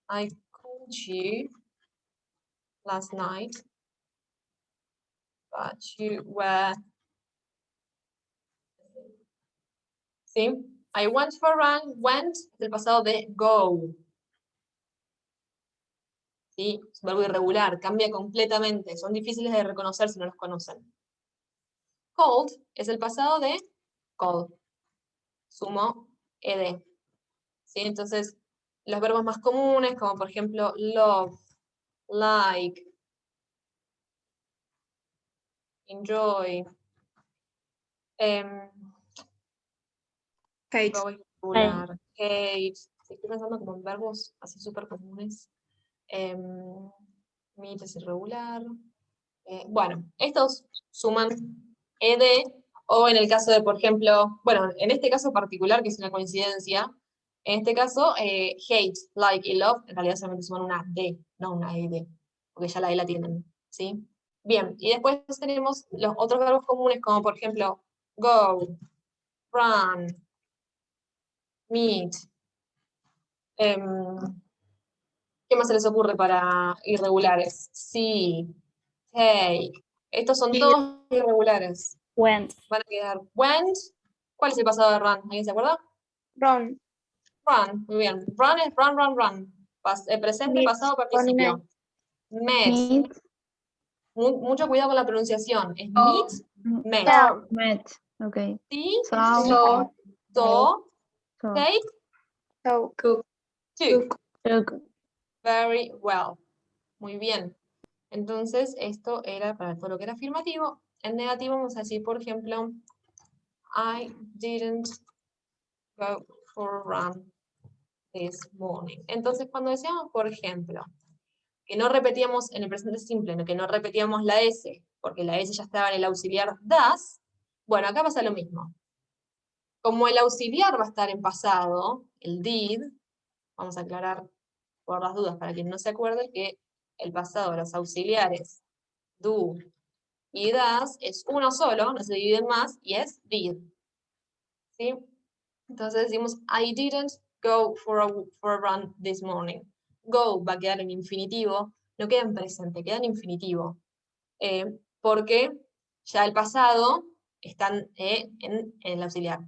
[SPEAKER 1] I called you last night, but you were... ¿Sí? I went for a run. Went es el pasado de go. ¿Sí? Es un verbo irregular, cambia completamente. Son difíciles de reconocer si no los conocen. Called es el pasado de call. Sumo ed. ¿Sí? Entonces, los verbos más comunes, como por ejemplo love, like, enjoy,
[SPEAKER 6] Hate.
[SPEAKER 1] verbo irregular, hate. Estoy pensando como en verbos así súper comunes. Meet es irregular. Bueno, estos suman ed, o en el caso de, por ejemplo, bueno, en este caso particular, que es una coincidencia, en este caso, hate, like y love, en realidad solamente suman una d, no una ed, porque ya la e la tienen, ¿sí? Bien, y después tenemos los otros verbos comunes, como por ejemplo, go, run, meet. ¿Qué más se les ocurre para irregulares? See, take. Estos son todos irregulares.
[SPEAKER 2] Went.
[SPEAKER 1] Van a quedar went. ¿Cuál es el pasado de run? ¿Alguien se acuerda?
[SPEAKER 3] Run.
[SPEAKER 1] Run, muy bien. Run es run, run, run. Presente,
[SPEAKER 3] Meet,
[SPEAKER 1] pasado, participio. Met. Mucho cuidado con la pronunciación. Es meet, met.
[SPEAKER 3] Saw.
[SPEAKER 5] Met. Okay.
[SPEAKER 1] See,
[SPEAKER 5] Saw.
[SPEAKER 1] saw,
[SPEAKER 5] So.
[SPEAKER 1] take,
[SPEAKER 3] Took.
[SPEAKER 1] took.
[SPEAKER 5] Took.
[SPEAKER 1] Very well. Muy bien. Entonces, esto era para todo lo que era afirmativo. En negativo vamos a decir, por ejemplo, I didn't go for a run this morning. Entonces, cuando decíamos, por ejemplo, que no repetíamos en el presente simple, que no repetíamos la S, porque la S ya estaba en el auxiliar does, bueno, acá pasa lo mismo. Como el auxiliar va a estar en pasado, el did, vamos a aclarar por las dudas para quien no se acuerde que el pasado de los auxiliares do y does es uno solo, no se dividen más, y es did. ¿Sí? Entonces decimos, I didn't go for a run this morning. Go va a quedar en infinitivo, no queda en presente, queda en infinitivo. Porque ya el pasado está en el auxiliar.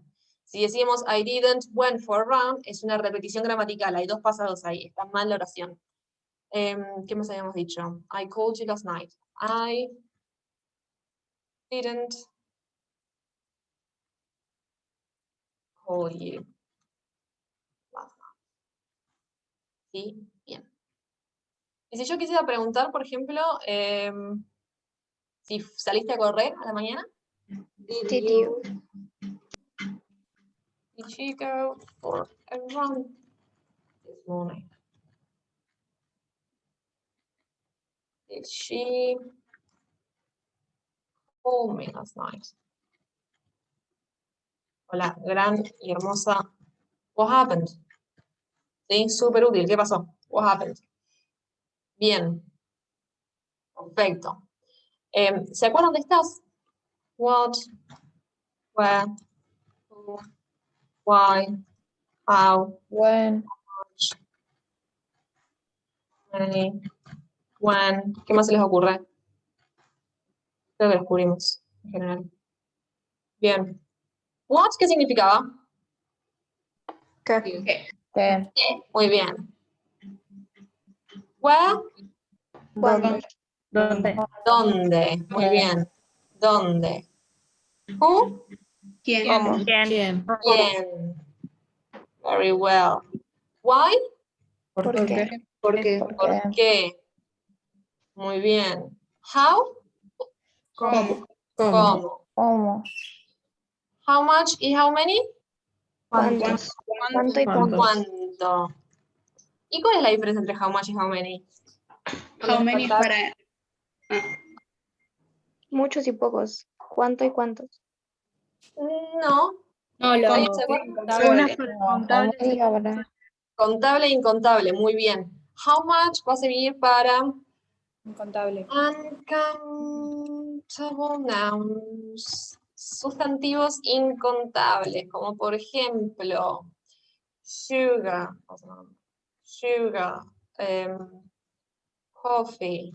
[SPEAKER 1] Si decimos I didn't went for a run, es una repetición gramatical, hay dos pasados ahí, está mal la oración. ¿Qué más habíamos dicho? I called you last night. I didn't call you last night. Sí, bien. Y si yo quisiera preguntar, por ejemplo, si saliste a correr a la mañana.
[SPEAKER 3] Did you?
[SPEAKER 1] Did you go for a run this morning? Did she call me last night? Hola, gran y hermosa. What happened? Sí, súper útil. ¿Qué pasó? What happened? Bien. Perfecto. ¿Se acuerdan de estas? What, where, who, why, how,
[SPEAKER 5] When.
[SPEAKER 1] many, when. ¿Qué más se les ocurre? Creo que los cubrimos en general. Bien. What, ¿qué significaba?
[SPEAKER 5] Que.
[SPEAKER 1] Muy bien. Where,
[SPEAKER 3] ¿Cuándo?
[SPEAKER 2] ¿Dónde?
[SPEAKER 1] ¿dónde? Muy bien. ¿Dónde? Who,
[SPEAKER 6] ¿Quién?
[SPEAKER 3] ¿Cómo?
[SPEAKER 2] ¿Quién?
[SPEAKER 1] ¿quién? Very well. Why,
[SPEAKER 3] ¿Por qué?
[SPEAKER 1] ¿por qué? Muy bien. How,
[SPEAKER 6] ¿Cómo?
[SPEAKER 1] ¿cómo? How much y how many?
[SPEAKER 3] ¿Cuántos? ¿Cuánto y
[SPEAKER 2] ¿Cuántos?
[SPEAKER 1] ¿Cuánto? ¿Y cuál es la diferencia entre how much y how many?
[SPEAKER 6] How many es para...
[SPEAKER 3] Muchos y pocos. ¿Cuánto y cuántos?
[SPEAKER 1] No.
[SPEAKER 6] No,
[SPEAKER 1] ¿Alguien se acuerda?
[SPEAKER 4] Una para contable.
[SPEAKER 1] Contable e incontable, muy bien. How much va a servir para
[SPEAKER 4] Incontable.
[SPEAKER 1] uncountable nouns, sustantivos incontables, como por ejemplo, sugar, coffee,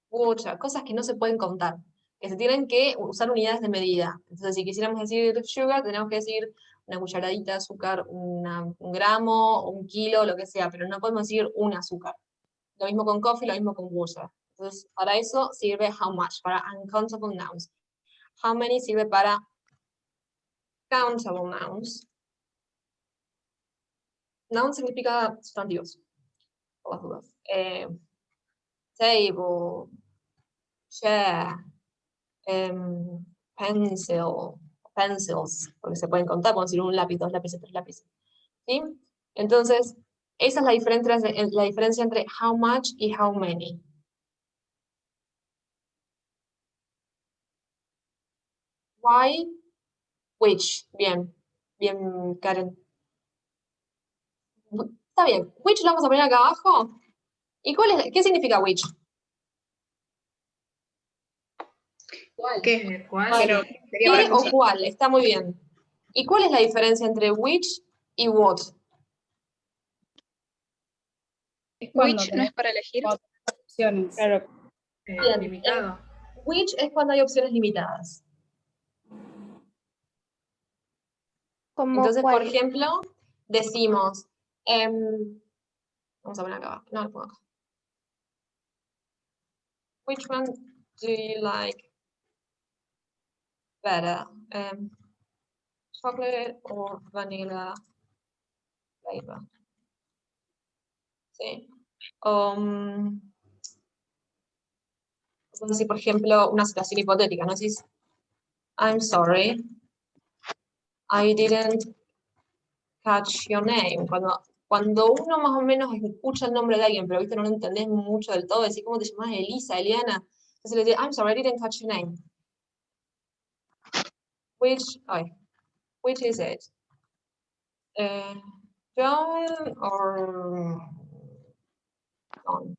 [SPEAKER 1] water, cosas que no se pueden contar, que se tienen que usar unidades de medida. Entonces, si quisiéramos decir sugar, tenemos que decir una cucharadita de azúcar, un gramo, un kilo, lo que sea, pero no podemos decir un azúcar. Lo mismo con coffee, lo mismo con water. Entonces, para eso sirve how much, para uncountable nouns. How many sirve para countable nouns. Noun significa sustantivos, por las dudas. Table, chair, pencil, pencils, porque se pueden contar, podemos decir un lápiz, dos lápices, tres lápices. ¿Sí? Entonces, esa es la diferencia entre how much y how many. Why, which. Bien, bien, Karen. Está bien. Which lo vamos a poner acá abajo. ¿Y qué significa which?
[SPEAKER 6] ¿Qué?
[SPEAKER 4] ¿Cuál?
[SPEAKER 6] Pero sería
[SPEAKER 1] ¿Qué
[SPEAKER 6] para
[SPEAKER 1] o
[SPEAKER 6] cosas.
[SPEAKER 1] cuál? Está muy bien. ¿Y cuál es la diferencia entre which y what.
[SPEAKER 4] Es cuando
[SPEAKER 6] Which no
[SPEAKER 4] tenés
[SPEAKER 6] es para elegir.
[SPEAKER 4] cuatro opciones.
[SPEAKER 2] Claro,
[SPEAKER 1] Bien,
[SPEAKER 5] limitado.
[SPEAKER 1] Which es cuando hay opciones limitadas.
[SPEAKER 3] ¿Como
[SPEAKER 1] Entonces, por
[SPEAKER 3] cuál?
[SPEAKER 1] ejemplo, decimos, vamos a poner acá, no lo pongo acá. Which one do you like better? Chocolate or vanilla flavor? Sí. Puedo decir, por ejemplo, una situación hipotética, ¿no? Decís, I'm sorry, I didn't catch your name. Cuando uno más o menos escucha el nombre de alguien, pero viste no lo entendés mucho del todo, decís, ¿cómo te llamas? Elisa, Eliana. Entonces le dices, I'm sorry, I didn't catch your name. Which is it? John or John.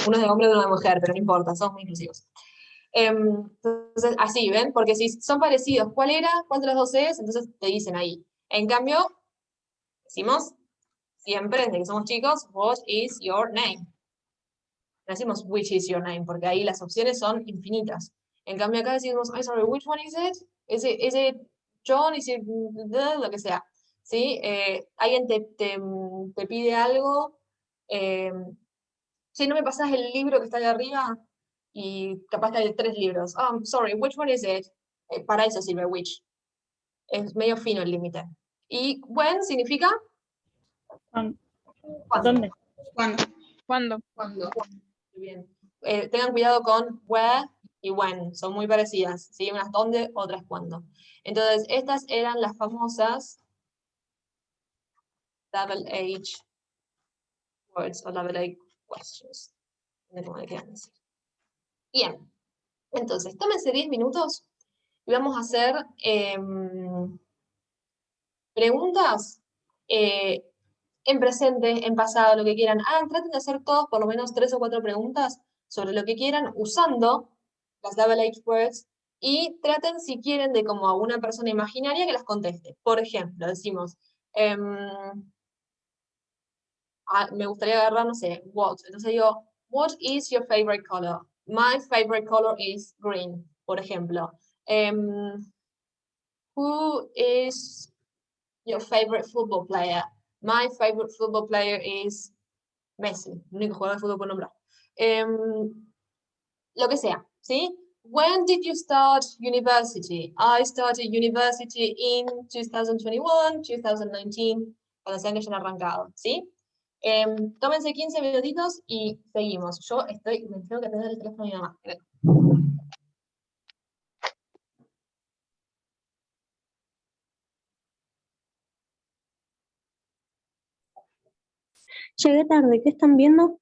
[SPEAKER 1] Uno es de hombre y uno de mujer, pero no importa, somos muy inclusivos. Entonces, así, ¿ven? Porque si son parecidos, ¿cuál era? ¿Cuál de los dos es? Entonces te dicen ahí. En cambio, decimos siempre, desde que somos chicos, what is your name? No decimos which is your name, porque ahí las opciones son infinitas. En cambio acá decimos, I'm sorry, which one is it? Is it John? Is it lo que sea? ¿Sí? Alguien te pide algo, si no me pasas el libro que está ahí arriba, y capaz que hay 3 libros. Oh, I'm sorry, which one is it? Para eso sirve which. Es medio fino el límite. Y when significa ¿cuándo?
[SPEAKER 2] ¿dónde?
[SPEAKER 6] ¿Cuándo?
[SPEAKER 4] ¿Cuándo?
[SPEAKER 5] Cuando.
[SPEAKER 1] Muy bien. Tengan cuidado con where y when, son muy parecidas, ¿sí? Unas dónde, otras cuándo. Entonces, estas eran las famosas double H words o double H questions. Como le quieran decir. Bien, entonces, tómense 10 minutos y vamos a hacer preguntas en presente, en pasado, lo que quieran. Traten de hacer todos por lo menos 3 o 4 preguntas sobre lo que quieran usando las double H words y traten si quieren de como a una persona imaginaria que las conteste. Por ejemplo, decimos, me gustaría agarrar, no sé, what. Entonces digo, what is your favorite color? My favorite color is green, por ejemplo. Who is your favorite football player? My favorite football player is Messi, el único jugador de fútbol por nombrar. Lo que sea, ¿sí? When did you start university? I started university in 2021, 2019, cuando se hayan arrancado, ¿sí? Tómense 15 minutitos y seguimos. Me tengo que atender el teléfono de mi mamá.
[SPEAKER 3] Llegué tarde, ¿qué están viendo?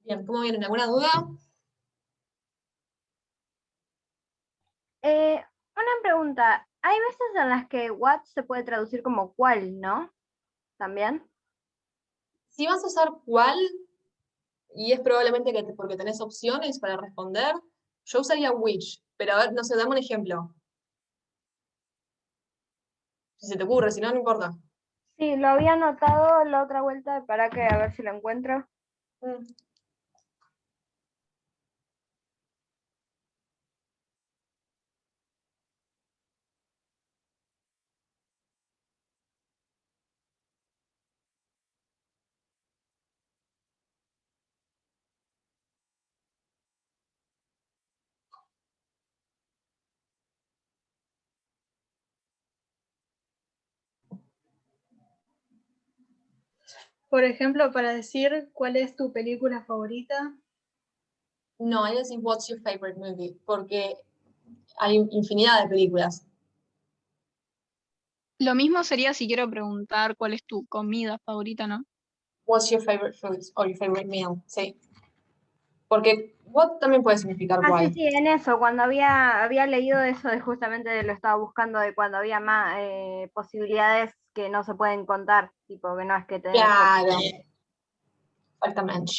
[SPEAKER 1] Bien, ¿cómo vienen? ¿Alguna duda?
[SPEAKER 7] Una pregunta. Hay veces en las que what se puede traducir como cuál, ¿no? ¿También?
[SPEAKER 1] Si vas a usar cuál, y es probablemente que porque tenés opciones para responder, yo usaría which, pero a ver, no sé, dame un ejemplo. Si se te ocurre, si no, no importa.
[SPEAKER 7] Sí, lo había anotado la otra vuelta, para que a ver si lo encuentro.
[SPEAKER 1] Mm.
[SPEAKER 8] Por ejemplo, para decir cuál es tu película favorita.
[SPEAKER 1] No, hay que decir what's your favorite movie, porque hay infinidad de películas.
[SPEAKER 5] Lo mismo sería si quiero preguntar cuál es tu comida favorita, ¿no?
[SPEAKER 1] What's your favorite food or your favorite meal, sí. Porque what también puede significar
[SPEAKER 7] Ah,
[SPEAKER 1] why.
[SPEAKER 7] sí, sí, en eso, cuando había leído eso, de justamente lo estaba buscando, de cuando había más posibilidades que no se pueden contar, tipo que no es que tenés
[SPEAKER 1] Claro,
[SPEAKER 7] opción.
[SPEAKER 1] exactamente.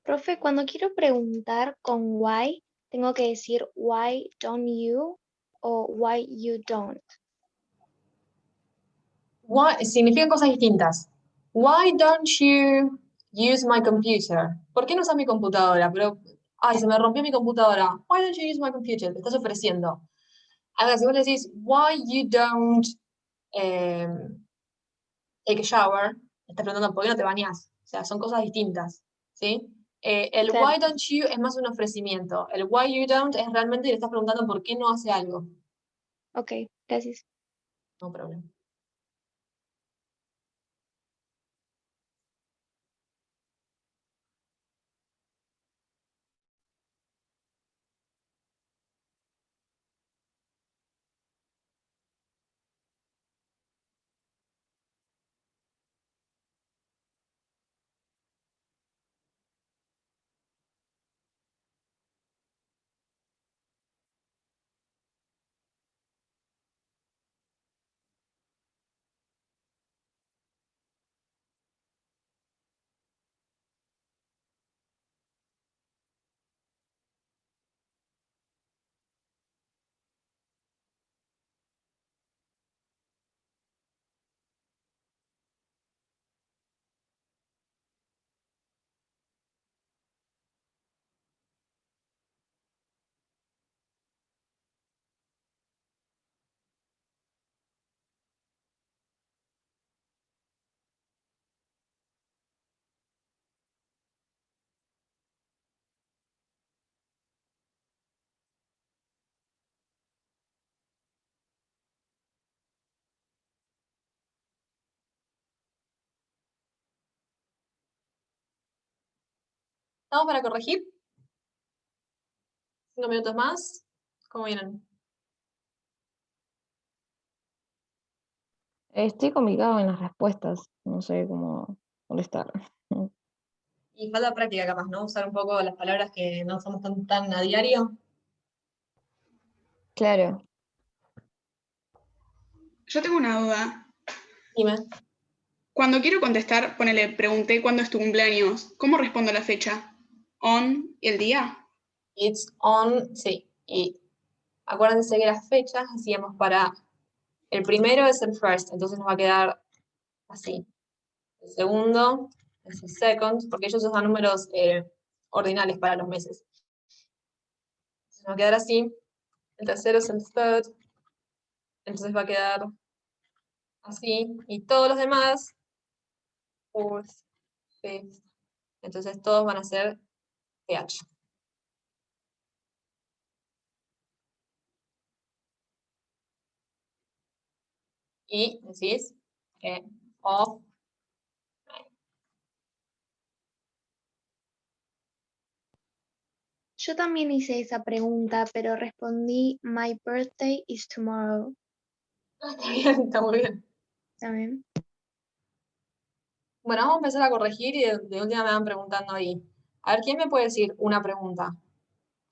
[SPEAKER 9] Profe, cuando quiero preguntar con why, tengo que decir why don't you o why you don't.
[SPEAKER 1] Why, significan cosas distintas. Why don't you use my computer? ¿Por qué no usas mi computadora? Pero, ay, se me rompió mi computadora. Why don't you use my computer? Te estás ofreciendo. Ahora, si vos le decís, why you don't take a shower, estás preguntando por qué no te bañas. O sea, son cosas distintas, ¿sí? El
[SPEAKER 9] Claro.
[SPEAKER 1] why don't you es más un ofrecimiento. El why you don't es realmente le estás preguntando por qué no hace algo.
[SPEAKER 9] Ok, gracias.
[SPEAKER 1] No problema. ¿Estamos para corregir? 5 minutos más. ¿Cómo vienen?
[SPEAKER 10] Estoy complicado en las respuestas, no sé cómo contestar.
[SPEAKER 1] Y falta práctica capaz, ¿no? Usar un poco las palabras que no usamos tan a diario.
[SPEAKER 10] Claro,
[SPEAKER 6] Yo tengo una duda.
[SPEAKER 1] Dime.
[SPEAKER 6] Cuando quiero contestar, ponele, pregunté cuándo es tu cumpleaños. ¿Cómo respondo la fecha? ¿On el día?
[SPEAKER 1] It's on, sí. Y acuérdense que las fechas hacíamos para... El primero es el first, entonces nos va a quedar así. El segundo es el second, porque ellos usan números ordinales para los meses. Entonces nos va a quedar así. El tercero es el third, entonces va a quedar así. Y todos los demás, fourth, fifth, entonces todos van a ser TH. Y decís of.
[SPEAKER 9] Yo también hice esa pregunta, pero respondí my birthday is tomorrow.
[SPEAKER 1] Está bien, está muy bien.
[SPEAKER 9] También.
[SPEAKER 1] Bueno, vamos a empezar a corregir y de última me van preguntando ahí. A ver, ¿quién me puede decir una pregunta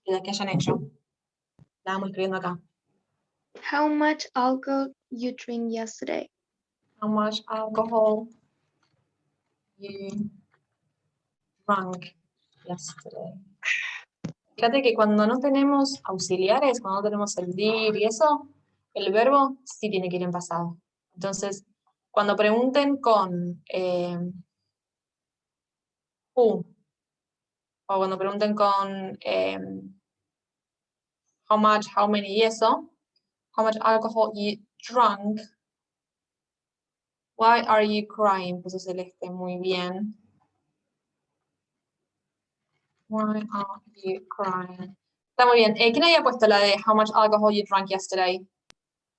[SPEAKER 1] de las que hayan hecho? La vamos escribiendo acá.
[SPEAKER 9] How much alcohol you drink yesterday?
[SPEAKER 1] How much alcohol you drank yesterday? Fíjate que cuando no tenemos auxiliares, cuando no tenemos el did y eso, el verbo sí tiene que ir en pasado. Entonces, cuando pregunten con who, o cuando pregunten con how much, how many y eso, how much alcohol you drank, why are you crying? Puso Celeste, muy bien. Why are you crying? Está muy bien. ¿Quién había puesto la de how much alcohol you drank yesterday?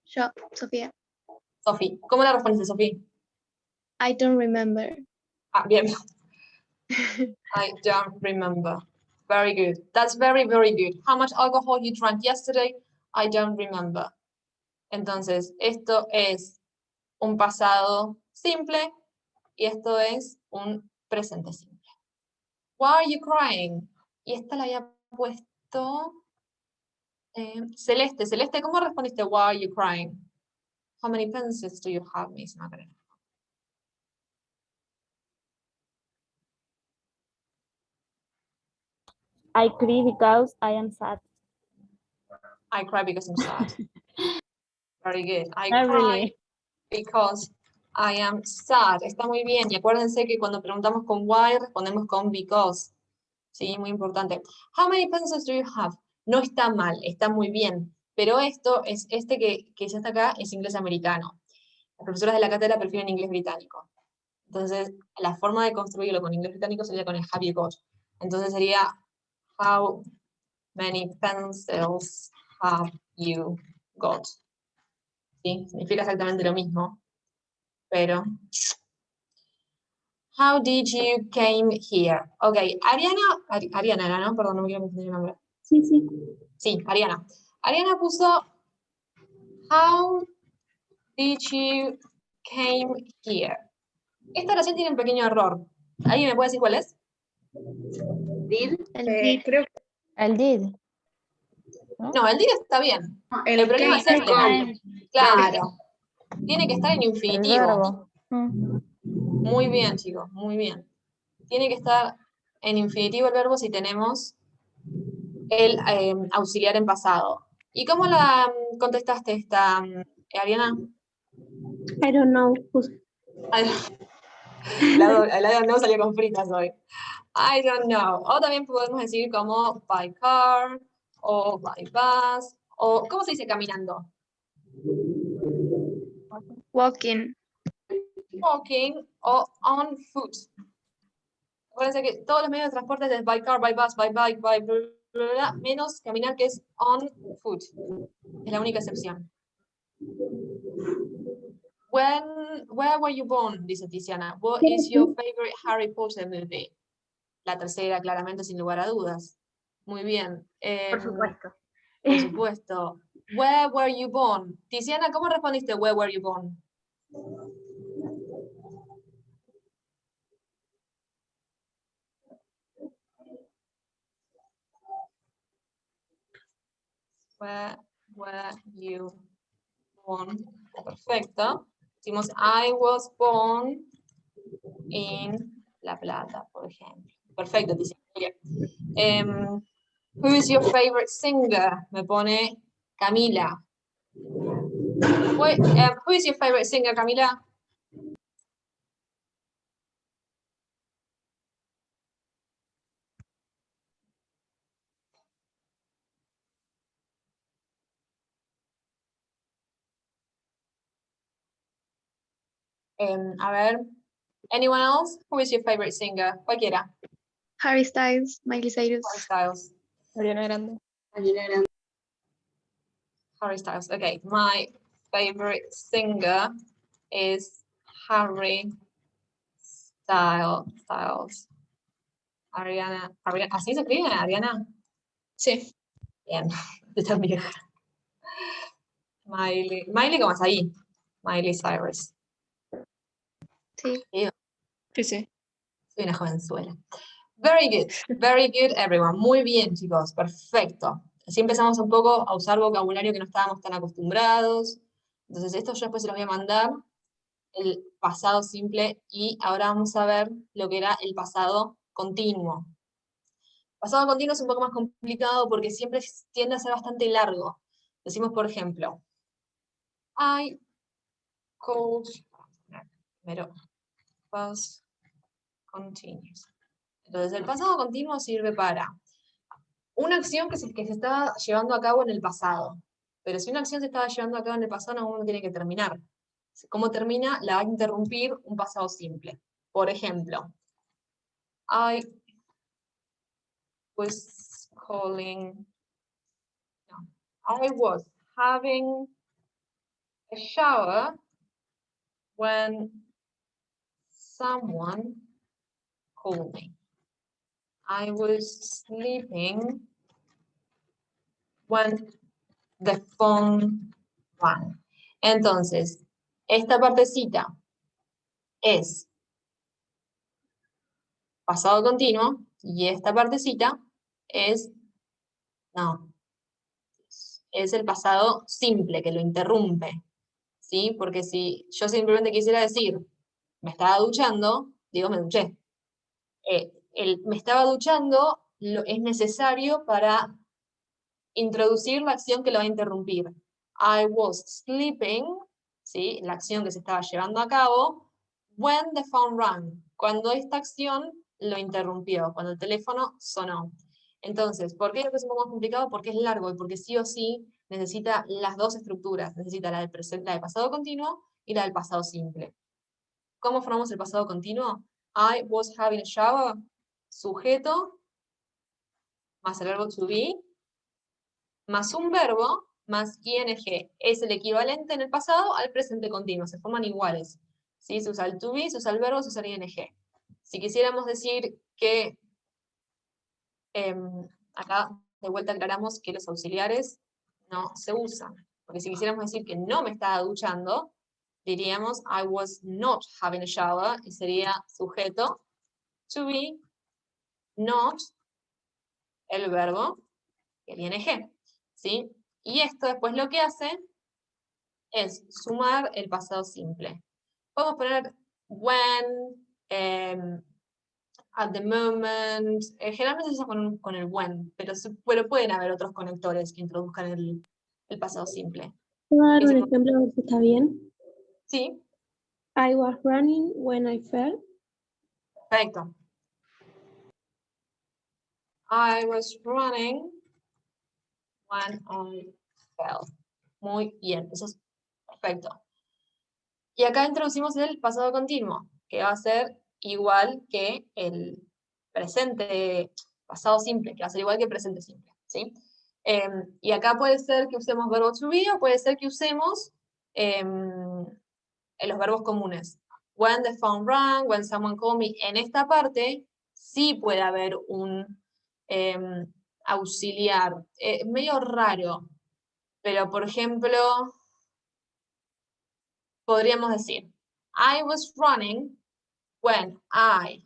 [SPEAKER 9] Yo, Sofía.
[SPEAKER 1] Sophie. ¿Cómo la respondiste, Sophie?
[SPEAKER 9] I don't remember.
[SPEAKER 1] Ah, bien. I don't remember. Very good. That's very, very good. How much alcohol you drank yesterday? I don't remember. Entonces, esto es un pasado simple y esto es un presente simple. Why are you crying? Y esta la había puesto Celeste. Celeste, ¿cómo respondiste why are you crying? How many pencils do you have, Miss Macarena?
[SPEAKER 2] I cry because I am sad.
[SPEAKER 1] I cry because I'm sad. Very good. I
[SPEAKER 2] Not
[SPEAKER 1] cry
[SPEAKER 2] really.
[SPEAKER 1] because I am sad. Está muy bien. Y acuérdense que cuando preguntamos con why, respondemos con because. Sí, muy importante. How many pencils do you have? No está mal, está muy bien. Pero esto es, que ya está acá, es inglés americano. Las profesoras de la cátedra prefieren inglés británico. Entonces, la forma de construirlo con inglés británico sería con el have you got. Entonces sería, how many pencils have you got? ¿Sí? Significa exactamente lo mismo, pero... How did you came here? Ok, Ariana era, ¿no? Perdón, no me quiero confundir el nombre.
[SPEAKER 3] Sí, sí.
[SPEAKER 1] Sí, Ariana. Ariana puso, how did you came here? Esta oración tiene un pequeño error. ¿Alguien me puede decir cuál es?
[SPEAKER 7] Did.
[SPEAKER 6] Creo que
[SPEAKER 10] El did.
[SPEAKER 1] No, el did está bien.
[SPEAKER 6] el
[SPEAKER 1] El problema es
[SPEAKER 6] came
[SPEAKER 1] este.
[SPEAKER 6] con-
[SPEAKER 1] Claro. Tiene que estar en
[SPEAKER 10] El
[SPEAKER 1] infinitivo.
[SPEAKER 10] verbo. Mm.
[SPEAKER 1] Muy bien, chicos, muy bien. Tiene que estar en infinitivo el verbo si tenemos el auxiliar en pasado. ¿Y cómo la contestaste esta, Ariana?
[SPEAKER 3] I don't know. Puse.
[SPEAKER 1] La don't know salió con fritas hoy. I don't know. O también podemos decir como by car, o by bus, o ¿cómo se dice caminando?
[SPEAKER 9] Walking.
[SPEAKER 1] Walking o on foot. Acuérdense que todos los medios de transporte es by car, by bus, by bike, by bla, bla, bla, menos caminar que es on foot. Es la única excepción. Where were you born? Dice Tiziana. What is your favorite Harry Potter movie? La tercera, claramente, sin lugar a dudas. Muy bien.
[SPEAKER 7] Por supuesto.
[SPEAKER 1] Por supuesto. Where were you born? Tiziana, ¿cómo respondiste where were you born? Where were you born? Perfecto. Decimos I was born in La Plata, por ejemplo. Perfecto, Tiziana. Who is your favorite singer? Me pone Camila. Who is your favorite singer, Camila? A ver. Anyone else? Who is your favorite singer? Cualquiera.
[SPEAKER 9] Harry Styles, Miley Cyrus.
[SPEAKER 1] Harry Styles.
[SPEAKER 10] Ariana Grande.
[SPEAKER 1] Harry Styles. Okay, my favorite singer is Harry Styles. Ariana, ¿así se escribe, Ariana?
[SPEAKER 5] Sí.
[SPEAKER 1] Bien, yo también. Miley, ¿cómo es ahí? Miley Cyrus.
[SPEAKER 9] Sí.
[SPEAKER 5] Sí, sí.
[SPEAKER 1] Soy una jovenzuela. Very good, everyone. Muy bien, chicos, perfecto. Así empezamos un poco a usar vocabulario que no estábamos tan acostumbrados. Entonces esto yo después se los voy a mandar, el pasado simple, y ahora vamos a ver lo que era el pasado continuo. Pasado continuo es un poco más complicado porque siempre tiende a ser bastante largo. Decimos, por ejemplo, I called, primero, past continuous. Entonces el pasado continuo sirve para una acción que se está llevando a cabo en el pasado. Pero si una acción se estaba llevando a cabo en el pasado, en algún momento tiene que terminar. ¿Cómo termina? La va a interrumpir un pasado simple. Por ejemplo, I was calling, no, I was having a shower when someone called me. I was sleeping when the phone rang. Entonces, esta partecita es pasado continuo y esta partecita es, no, es el pasado simple que lo interrumpe, ¿sí? Porque si yo simplemente quisiera decir, me estaba duchando, digo me duché. El me estaba duchando es necesario para introducir la acción que lo va a interrumpir. I was sleeping, ¿sí? La acción que se estaba llevando a cabo, when the phone rang, cuando esta acción lo interrumpió, cuando el teléfono sonó. Entonces, ¿por qué es un poco más complicado? Porque es largo y porque sí o sí necesita las dos estructuras, necesita la del pasado continuo y la del pasado simple. ¿Cómo formamos el pasado continuo? I was having a shower, sujeto, más el verbo to be, más un verbo, más ing. Es el equivalente en el pasado al presente continuo, se forman iguales. ¿Sí? Se usa el to be, se usa el verbo, se usa el ing. Si quisiéramos decir que, acá de vuelta aclaramos que los auxiliares no se usan. Porque si quisiéramos decir que no me estaba duchando, diríamos I was not having a shower, y sería sujeto, to be, not, el verbo, el ing. ¿Sí? Y esto después lo que hace es sumar el pasado simple. Podemos poner when, at the moment, generalmente se usa con el when, pero pueden haber otros conectores que introduzcan el pasado simple.
[SPEAKER 3] ¿Puedo dar un
[SPEAKER 1] Decimos-
[SPEAKER 3] ejemplo a ver si está bien?
[SPEAKER 1] Sí,
[SPEAKER 3] I was running when I fell.
[SPEAKER 1] perfecto. I was running when I fell. Muy bien, eso es perfecto. Y acá introducimos el pasado continuo, que va a ser igual que el presente, pasado simple, que va a ser igual que el presente simple, ¿sí? Y acá puede ser que usemos verbo to be o puede ser que usemos los verbos comunes. When the phone rang, when someone called me. En esta parte sí puede haber un auxiliar, medio raro, pero por ejemplo, podríamos decir, I was running when I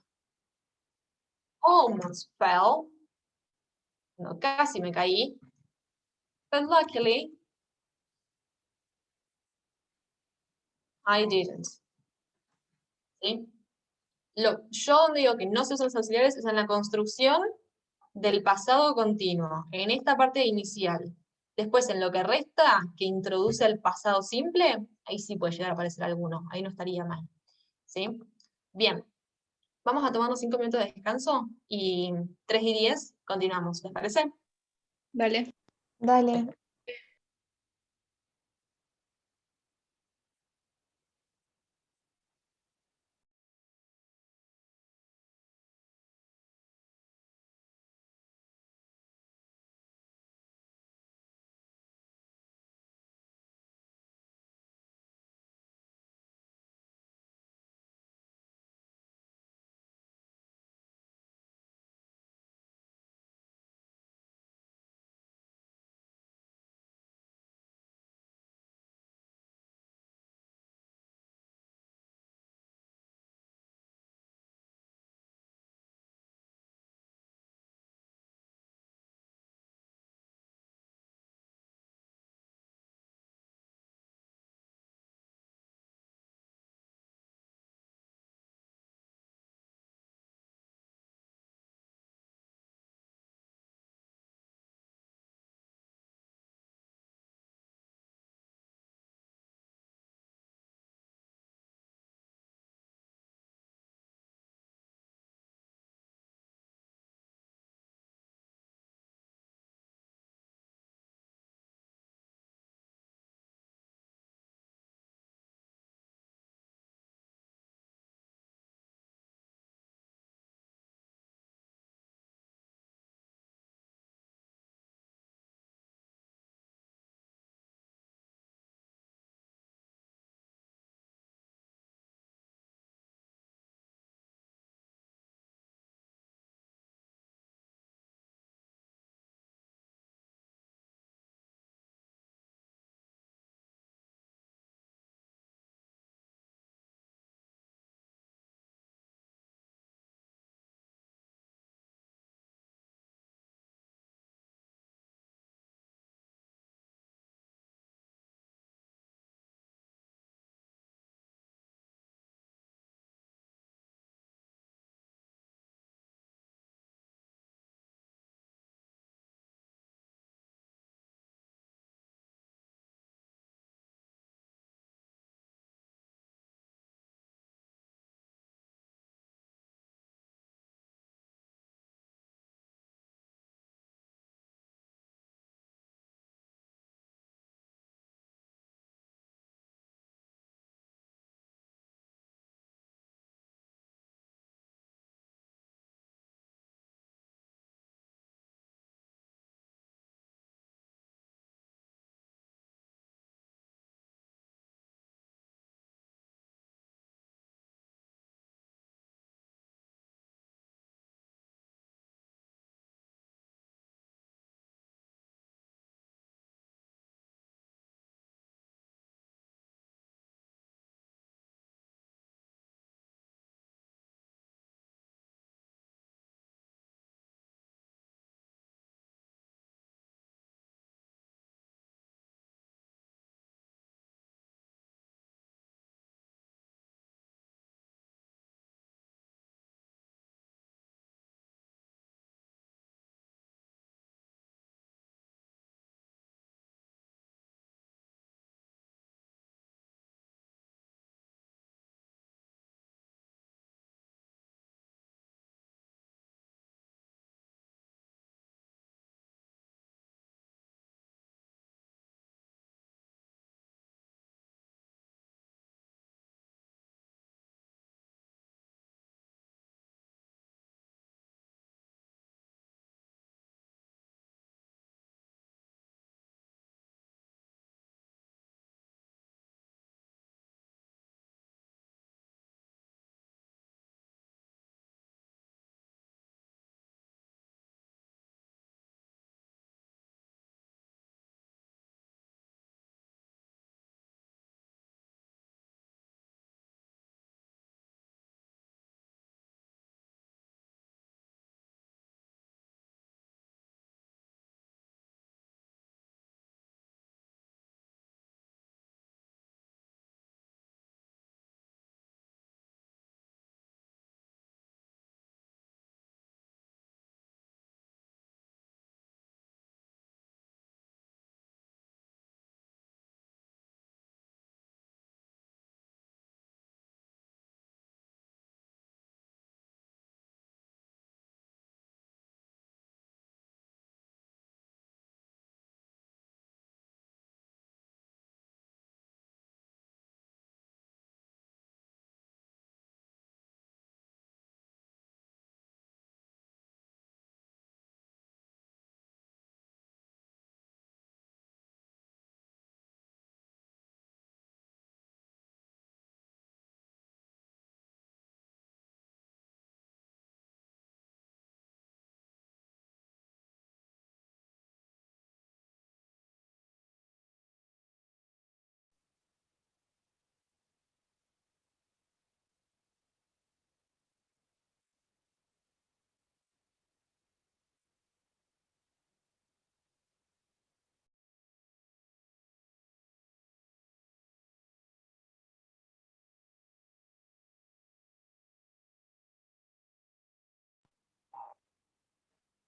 [SPEAKER 1] almost fell. No, casi me caí. But luckily, I didn't. ¿Sí? Yo donde digo que no se usan los auxiliares es en la construcción del pasado continuo, en esta parte inicial. Después, en lo que resta, que introduce el pasado simple, ahí sí puede llegar a aparecer alguno, ahí no estaría mal. ¿Sí? Bien, vamos a tomarnos 5 minutos de descanso y 3:10 continuamos, ¿les parece?
[SPEAKER 4] Dale.
[SPEAKER 9] Dale.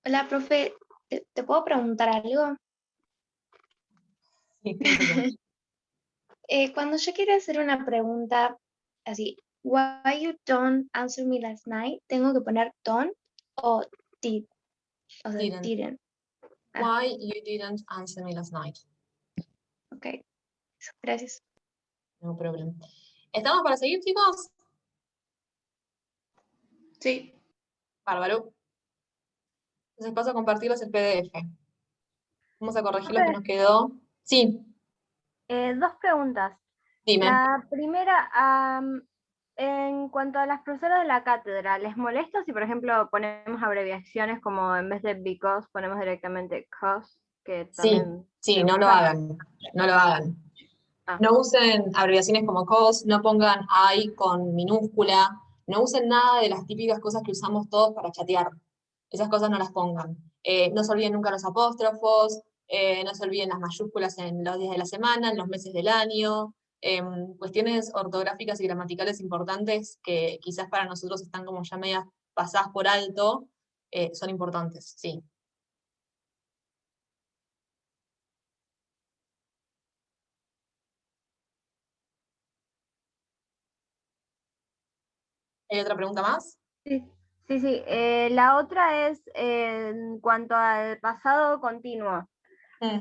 [SPEAKER 9] Hola, profe, ¿te puedo preguntar algo?
[SPEAKER 1] Sí, piénsalo.
[SPEAKER 9] Cuando yo quiero hacer una pregunta así, why you don't answer me last night, ¿tengo que poner don't o did? O sea,
[SPEAKER 1] Didn't.
[SPEAKER 9] didn't. Ah.
[SPEAKER 1] Why you didn't answer me last night?
[SPEAKER 9] Ok, gracias.
[SPEAKER 1] No problem. ¿Estamos para seguir, chicos?
[SPEAKER 6] Sí.
[SPEAKER 1] Bárbaro. Entonces paso a compartirles el PDF. Vamos a corregir lo que
[SPEAKER 7] Profe.
[SPEAKER 1] nos quedó. Sí,
[SPEAKER 7] Dos preguntas.
[SPEAKER 1] dime.
[SPEAKER 7] La primera, en cuanto a las profesoras de la cátedra, ¿les molesta si, por ejemplo, ponemos abreviaciones como en vez de because ponemos directamente cause? Que
[SPEAKER 1] Sí,
[SPEAKER 7] también
[SPEAKER 1] sí,
[SPEAKER 7] se
[SPEAKER 1] no lo
[SPEAKER 7] usa.
[SPEAKER 1] hagan. No lo hagan.
[SPEAKER 7] Ah.
[SPEAKER 1] No usen abreviaciones como cos, no pongan I con minúscula, no usen nada de las típicas cosas que usamos todos para chatear. Esas cosas no las pongan. No se olviden nunca los apóstrofos, no se olviden las mayúsculas en los días de la semana, en los meses del año. Cuestiones ortográficas y gramaticales importantes que quizás para nosotros están como ya medias pasadas por alto, son importantes, sí. ¿Hay otra pregunta más?
[SPEAKER 7] Sí. La otra es en cuanto al pasado continuo.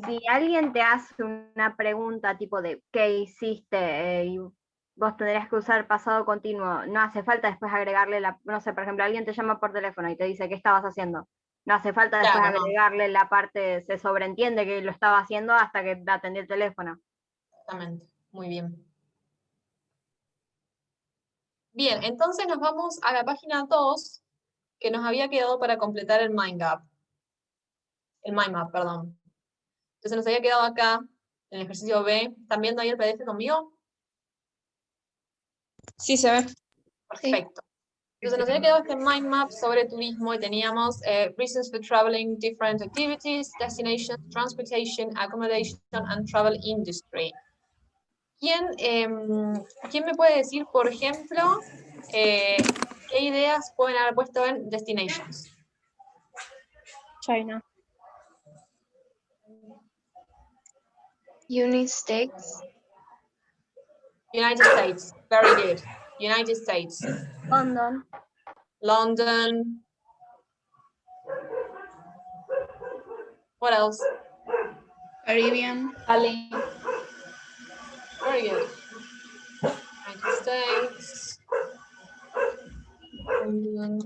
[SPEAKER 7] Si alguien te hace una pregunta tipo de ¿qué hiciste? Y vos tendrías que usar pasado continuo, no hace falta después agregarle no sé, por ejemplo, alguien te llama por teléfono y te dice ¿qué estabas haciendo? No hace falta después
[SPEAKER 1] Claro, no.
[SPEAKER 7] agregarle la parte, se sobreentiende que lo estaba haciendo hasta que atendí el teléfono.
[SPEAKER 1] Exactamente, muy bien. Bien, entonces nos vamos a la página 2, que nos había quedado para completar el mind map. El mind map, perdón. Entonces nos había quedado acá, en el ejercicio B. ¿Están viendo ahí el PDF conmigo?
[SPEAKER 8] Sí, se ve.
[SPEAKER 1] Perfecto. Entonces nos había quedado este mind map sobre turismo y teníamos reasons for traveling, different activities, destinations, transportation, accommodation, and travel industry. ¿Quién me puede decir, por ejemplo, qué ideas pueden haber puesto en destinations?
[SPEAKER 2] China.
[SPEAKER 9] United States.
[SPEAKER 1] United States, very good. United States.
[SPEAKER 7] London.
[SPEAKER 1] London. What else?
[SPEAKER 6] Caribbean.
[SPEAKER 8] Bali.
[SPEAKER 1] Very good. United States. London.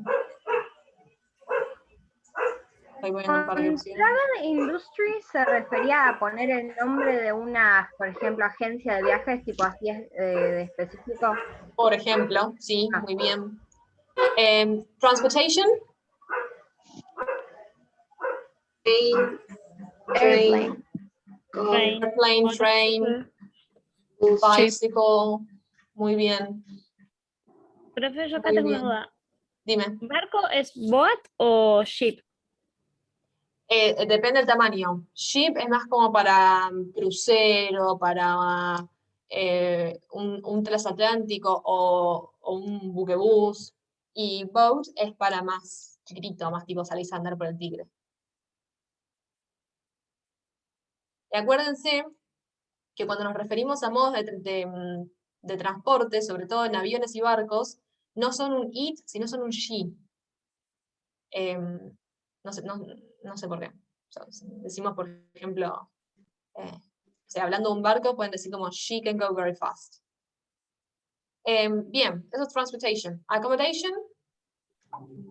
[SPEAKER 1] Estoy poniendo para que opciones.
[SPEAKER 7] Travel Industry se refería a poner el nombre de una, por ejemplo, agencia de viajes, tipo así de específico.
[SPEAKER 1] Por ejemplo, sí, muy bien. Transportation.
[SPEAKER 9] Airplane.
[SPEAKER 2] Train.
[SPEAKER 1] Airplane, train, bicycle. Muy bien.
[SPEAKER 2] Profe, yo acá
[SPEAKER 1] Muy
[SPEAKER 2] tengo una
[SPEAKER 1] bien.
[SPEAKER 2] duda.
[SPEAKER 1] Dime.
[SPEAKER 2] ¿Barco es boat o ship?
[SPEAKER 1] Depende del tamaño. Ship es más como para crucero, para un transatlántico o un buquebús. Y boat es para más chiquitito, más tipo salís a andar por el Tigre. Y acuérdense que cuando nos referimos a modos de transporte, sobre todo en aviones y barcos, no son un it, sino son un she. No sé por qué. O sea, decimos, por ejemplo, o sea, hablando de un barco, pueden decir como she can go very fast. Bien, eso es transportation. Accommodation.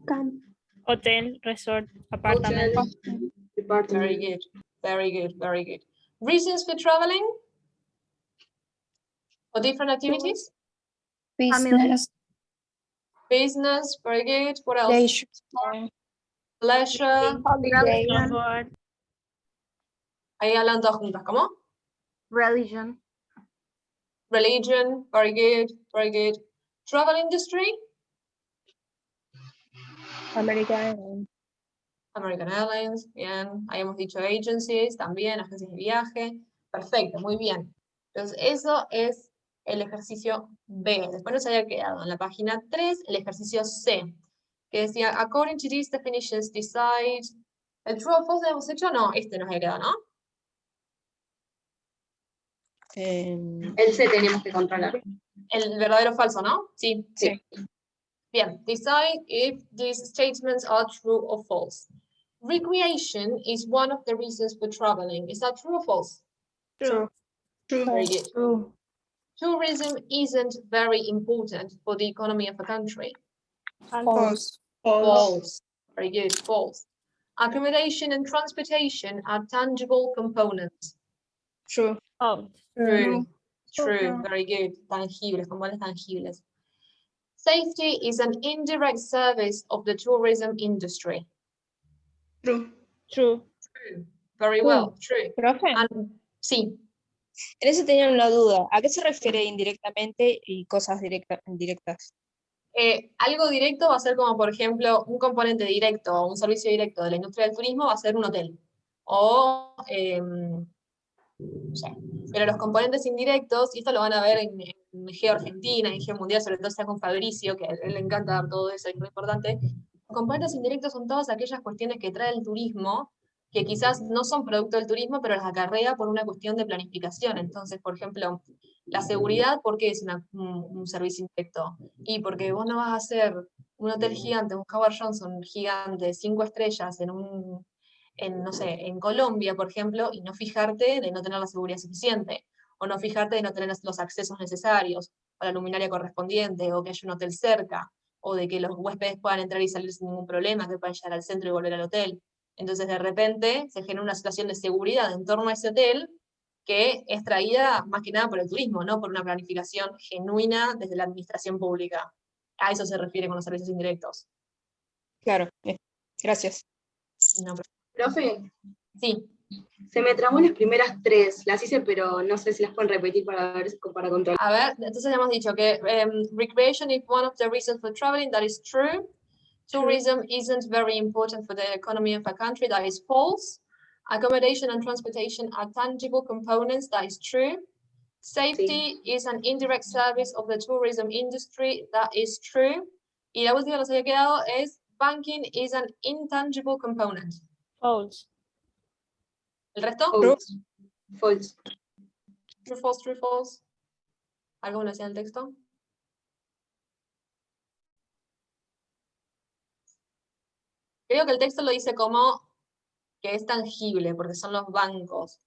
[SPEAKER 3] Camp.
[SPEAKER 2] Hotel, resort, apartamento.
[SPEAKER 1] Very good, very good, very good. Reasons for traveling? For different activities?
[SPEAKER 9] Business.
[SPEAKER 1] Business, very good. What else?
[SPEAKER 9] Leisure.
[SPEAKER 1] Pleasure.
[SPEAKER 9] Holiday.
[SPEAKER 2] Snowboard.
[SPEAKER 1] Ahí hablan todas juntas. ¿Cómo?
[SPEAKER 7] Religion.
[SPEAKER 1] Religion, very good, very good. Travel industry?
[SPEAKER 2] American Airlines.
[SPEAKER 1] American Airlines, bien. Ahí hemos dicho agencies, también, agencias de viaje. Perfecto, muy bien. Entonces, eso es el ejercicio B. Después nos había quedado en la página 3 el ejercicio C, que decía, according to these definitions, decide El true o false hemos hecho, no, este nos había quedado, ¿no?
[SPEAKER 11] El C tenemos que controlar.
[SPEAKER 1] El verdadero o falso, ¿no? Sí.
[SPEAKER 11] Sí.
[SPEAKER 1] Bien, decide if these statements are true or false. Recreation is one of the reasons for traveling. Is that true or false?
[SPEAKER 2] True.
[SPEAKER 1] Very good.
[SPEAKER 2] True.
[SPEAKER 1] Tourism isn't very important for the economy of a country.
[SPEAKER 2] False.
[SPEAKER 1] False. Very good. False. Accommodation and transportation are tangible components.
[SPEAKER 2] True. False.
[SPEAKER 1] True. True. Very good. Tangibles, componentes tangibles. Safety is an indirect service of the tourism industry.
[SPEAKER 6] True.
[SPEAKER 2] True.
[SPEAKER 1] True. Very well. True.
[SPEAKER 10] Profe,
[SPEAKER 1] Sí.
[SPEAKER 10] en eso tenía una duda. ¿A qué se refiere indirectamente y cosas indirectas?
[SPEAKER 1] Algo directo va a ser como, por ejemplo, un componente directo o un servicio directo de la industria del turismo va a ser un hotel. O, no sé. Pero los componentes indirectos, y esto lo van a ver en Geo Argentina, en Geo Mundial, sobre todo está con Fabricio, que a él le encanta dar todo eso, es muy importante. Los componentes indirectos son todas aquellas cuestiones que trae el turismo, que quizás no son producto del turismo, pero las acarrea por una cuestión de planificación. Entonces, por ejemplo, la seguridad, ¿por qué es un servicio indirecto? Y porque vos no vas a hacer un hotel gigante, un Howard Johnson gigante, 5 estrellas no sé, en Colombia, por ejemplo, y no fijarte de no tener la seguridad suficiente, o no fijarte de no tener los accesos necesarios, o la luminaria correspondiente, o que haya un hotel cerca, o de que los huéspedes puedan entrar y salir sin ningún problema, que puedan llegar al centro y volver al hotel. Entonces, de repente, se genera una situación de seguridad en torno a ese hotel que es traída más que nada por el turismo, no por una planificación genuina desde la administración pública. A eso se refiere con los servicios indirectos.
[SPEAKER 10] Claro, gracias.
[SPEAKER 1] No,
[SPEAKER 11] Profe,
[SPEAKER 1] sí.
[SPEAKER 11] se me trabó las primeras 3, las hice, pero no sé si las pueden repetir para ver, para controlar.
[SPEAKER 1] A ver, entonces hemos dicho que recreation is one of the reasons for traveling, that is true. Tourism isn't very important for the economy of a country, that is false. Accommodation and transportation are tangible components, that is true. Safety is an indirect service of the tourism industry, that is true. Y la última que nos había quedado es banking is an intangible component.
[SPEAKER 2] False.
[SPEAKER 1] ¿El resto?
[SPEAKER 11] False. False.
[SPEAKER 1] True, false, true, false. ¿Algo me lo decía en el texto? Creo que el texto lo dice como que es tangible, porque son los bancos.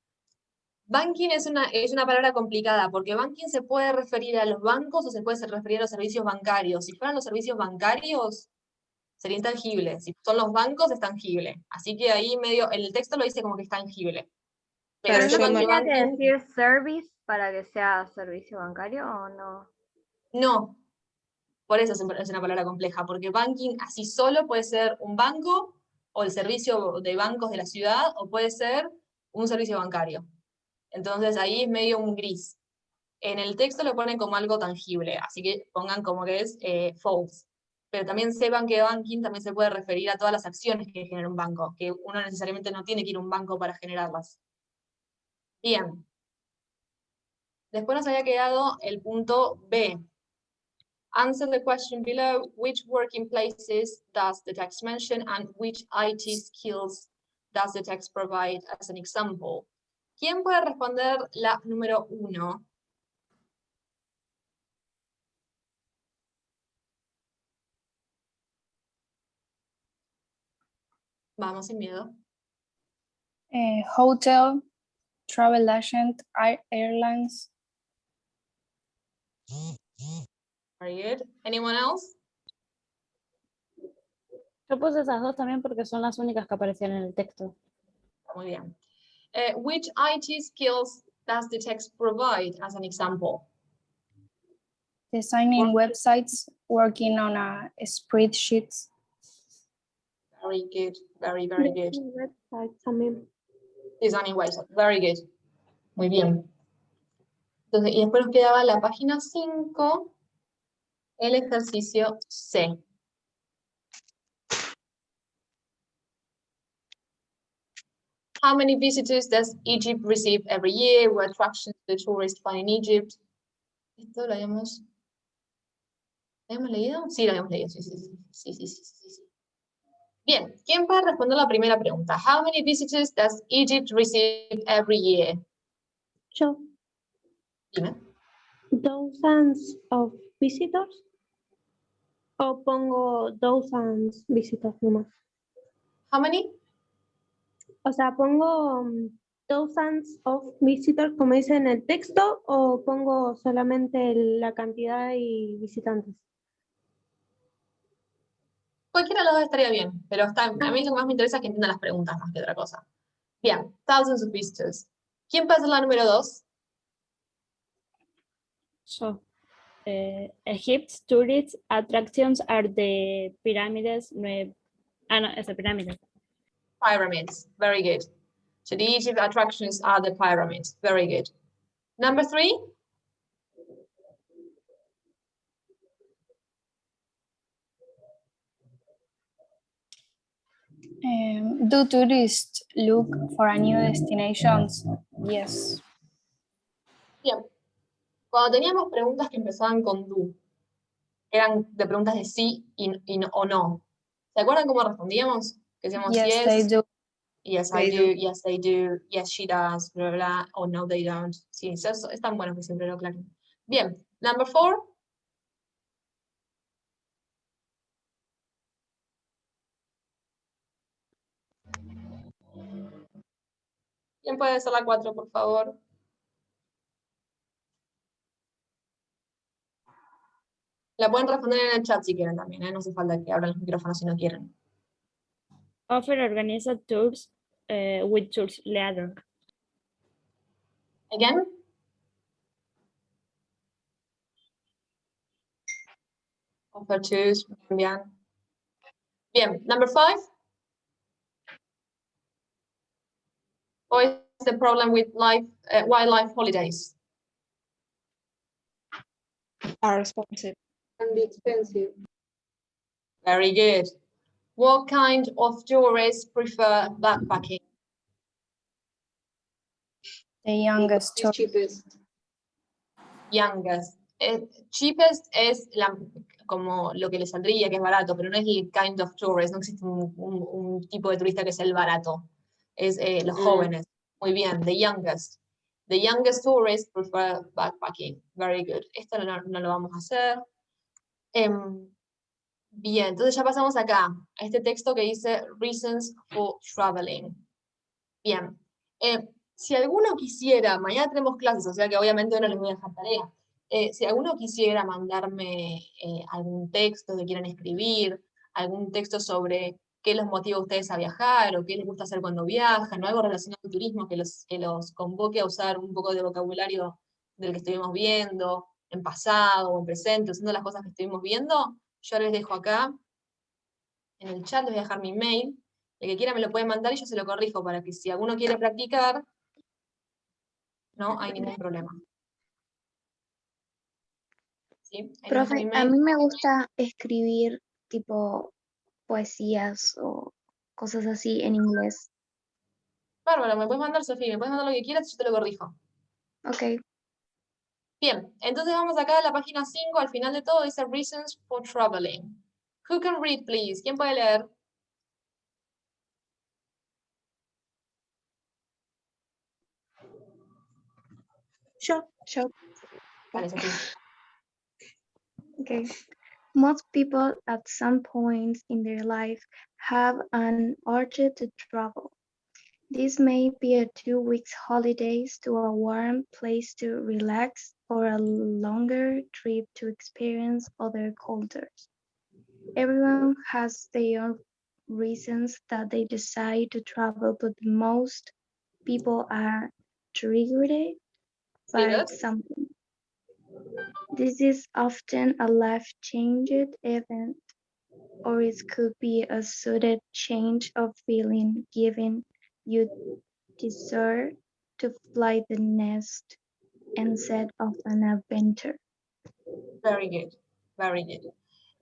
[SPEAKER 1] Banking es una palabra complicada, porque banking se puede referir a los bancos o se puede referir a los servicios bancarios. Si fueran los servicios bancarios, sería intangible. Si son los bancos, es tangible. Así que ahí medio, el texto lo dice como que es tangible.
[SPEAKER 7] ¿Pero
[SPEAKER 1] yo
[SPEAKER 7] no
[SPEAKER 1] cuando
[SPEAKER 7] tendría que
[SPEAKER 1] banking-
[SPEAKER 7] decir service para que sea servicio bancario o no?
[SPEAKER 1] No. Por eso es una palabra compleja, porque banking así solo puede ser un banco o el servicio de bancos de la ciudad, o puede ser un servicio bancario. Entonces ahí es medio un gris. En el texto lo ponen como algo tangible, así que pongan como que es false. Pero también sepan que banking también se puede referir a todas las acciones que genera un banco, que uno necesariamente no tiene que ir a un banco para generarlas. Bien. Después nos había quedado el punto B. Answer the question below. Which working places does the text mention and which IT skills does the text provide as an example? ¿Quién puede responder la número 1? Vamos, sin miedo.
[SPEAKER 4] Hotel, travel agent, airlines.
[SPEAKER 1] Very good. Anyone else?
[SPEAKER 2] Yo puse esas dos también porque son las únicas que aparecían en el texto.
[SPEAKER 1] Muy bien. Which IT skills does the text provide as an example?
[SPEAKER 4] Designing websites, working on a spreadsheets.
[SPEAKER 1] Very good. Very, very good.
[SPEAKER 3] Website también.
[SPEAKER 1] Designing websites. Very good. Muy bien. Entonces, y después nos quedaba la página 5, el ejercicio C. How many visitors does Egypt receive every year? What attractions the tourists find in Egypt? ¿Esto lo habíamos leído? Sí, lo habíamos leído. Sí. Bien, ¿quién puede responder la primera pregunta? How many visitors does Egypt receive every year?
[SPEAKER 3] Yo.
[SPEAKER 1] Dime.
[SPEAKER 3] Thousands of visitors. O pongo thousands visitors nomás.
[SPEAKER 1] How many?
[SPEAKER 3] O sea, pongo thousands of visitors como dice en el texto o pongo solamente la cantidad y visitantes.
[SPEAKER 1] Cualquiera de los dos estaría bien, pero a mí lo que más me interesa es que entiendan las preguntas más que otra cosa. Bien, thousands of visitors. ¿Quién puede ser la número 2?
[SPEAKER 2] So, Egypt's tourist attractions are the pyramids. No, es the pyramids.
[SPEAKER 1] Pyramids. Very good. So the Egypt attractions are the pyramids. Very good. Number 3?
[SPEAKER 4] Do tourists look for a new destinations? Yes.
[SPEAKER 1] Bien. Cuando teníamos preguntas que empezaban con do, eran de preguntas de sí o no. ¿Se acuerdan cómo respondíamos? Que decíamos
[SPEAKER 4] Yes, they do.
[SPEAKER 1] Yes,
[SPEAKER 11] They
[SPEAKER 1] I do.
[SPEAKER 11] do.
[SPEAKER 1] Yes, they do. Yes, she does. Bla, bla, bla. O no, they don't. Sí, eso es tan bueno que siempre lo aclaro. Bien, number 4. ¿Quién puede ser la 4, por favor? La pueden responder en el chat si quieren también, ¿eh? No hace falta que abran los micrófonos si no quieren.
[SPEAKER 2] Offer organized tours with tours leader.
[SPEAKER 1] Again? Offer tours, bien. Bien, number 5. What is the problem with wildlife holidays?
[SPEAKER 10] Are responsive.
[SPEAKER 11] Can be expensive.
[SPEAKER 1] Very good. What kind of tourists prefer backpacking?
[SPEAKER 4] The youngest
[SPEAKER 11] It's
[SPEAKER 4] tourist.
[SPEAKER 11] cheapest.
[SPEAKER 1] Youngest. Cheapest es como lo que le saldría, que es barato, pero no es el kind of tourist, no existe un tipo de turista que es el barato. Es los jóvenes. Muy bien, the youngest. The youngest tourists prefer backpacking. Very good. Esto no lo vamos a hacer. Bien, entonces ya pasamos acá, a este texto que dice Reasons for Traveling. Bien. Si alguno quisiera, mañana tenemos clases, o sea que obviamente no les voy a dejar tarea. Si alguno quisiera mandarme algún texto que quieran escribir, algún texto sobre qué los motiva a ustedes a viajar o qué les gusta hacer cuando viajan, o algo relacionado al turismo que los convoque a usar un poco de vocabulario del que estuvimos viendo, en pasado o en presente, usando las cosas que estuvimos viendo, yo les dejo acá en el chat, les voy a dejar mi mail. El que quiera me lo puede mandar y yo se lo corrijo para que si alguno quiere practicar, no hay ningún problema. ¿Sí?
[SPEAKER 9] Profe, a mí me gusta escribir tipo poesías o cosas así en inglés.
[SPEAKER 1] Bárbaro, me puedes mandar, Sofía, me puedes mandar lo que quieras y yo te lo corrijo.
[SPEAKER 9] Ok.
[SPEAKER 1] Bien, entonces vamos acá a la página 5, al final de todo dice Reasons for Traveling. Who can read, please? ¿Quién puede leer?
[SPEAKER 3] Yo.
[SPEAKER 1] Vale, Sofía.
[SPEAKER 9] Okay. Most people at some point in their life have an urge to travel. This may be a 2 weeks holidays to a warm place to relax or a longer trip to experience other cultures. Everyone has their own reasons that they decide to travel, but most people are triggered by something. This is often a life-changing event, or it could be a sudden change of feeling giving you desire to fly the nest and set off an adventure.
[SPEAKER 1] Very good, very good.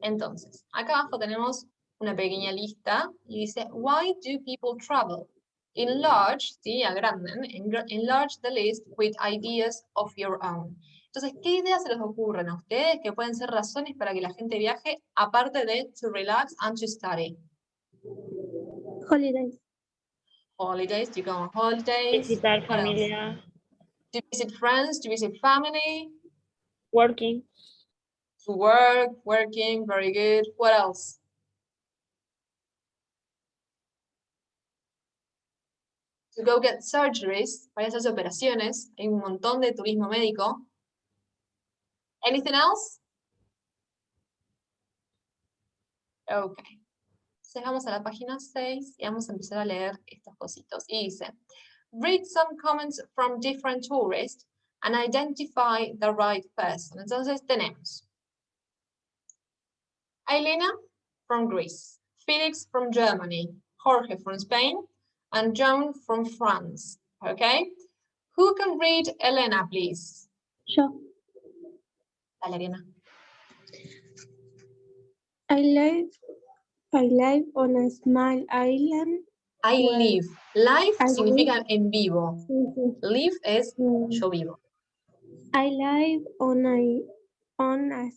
[SPEAKER 1] Entonces, acá abajo tenemos una pequeña lista y dice, why do people travel? Enlarge, sí, agranden, enlarge the list with ideas of your own. Entonces, ¿qué ideas se les ocurren a ustedes que pueden ser razones para que la gente viaje, aparte de to relax and to study?
[SPEAKER 3] Holidays.
[SPEAKER 1] Holidays, you go on holidays.
[SPEAKER 2] Visitar
[SPEAKER 1] What else?
[SPEAKER 2] familia.
[SPEAKER 1] To visit friends, to visit family,
[SPEAKER 2] Working.
[SPEAKER 1] to work, working, very good. What else? To go get surgeries, para hacerse operaciones. Hay un montón de turismo médico. Anything else? Ok. Entonces vamos a la página 6 y vamos a empezar a leer estos cositos. Y dice, read some comments from different tourists and identify the right person. Entonces tenemos Elena from Greece, Felix from Germany, Jorge from Spain, and Joan from France. Okay? Who can read Elena, please?
[SPEAKER 3] Yo.
[SPEAKER 1] Dale, Elena.
[SPEAKER 3] I live on a small island.
[SPEAKER 1] I
[SPEAKER 3] Well,
[SPEAKER 1] live. Live
[SPEAKER 3] I
[SPEAKER 1] significa en vivo.
[SPEAKER 3] Sí, sí.
[SPEAKER 1] Live es
[SPEAKER 3] Mm.
[SPEAKER 1] yo vivo.
[SPEAKER 3] I live on a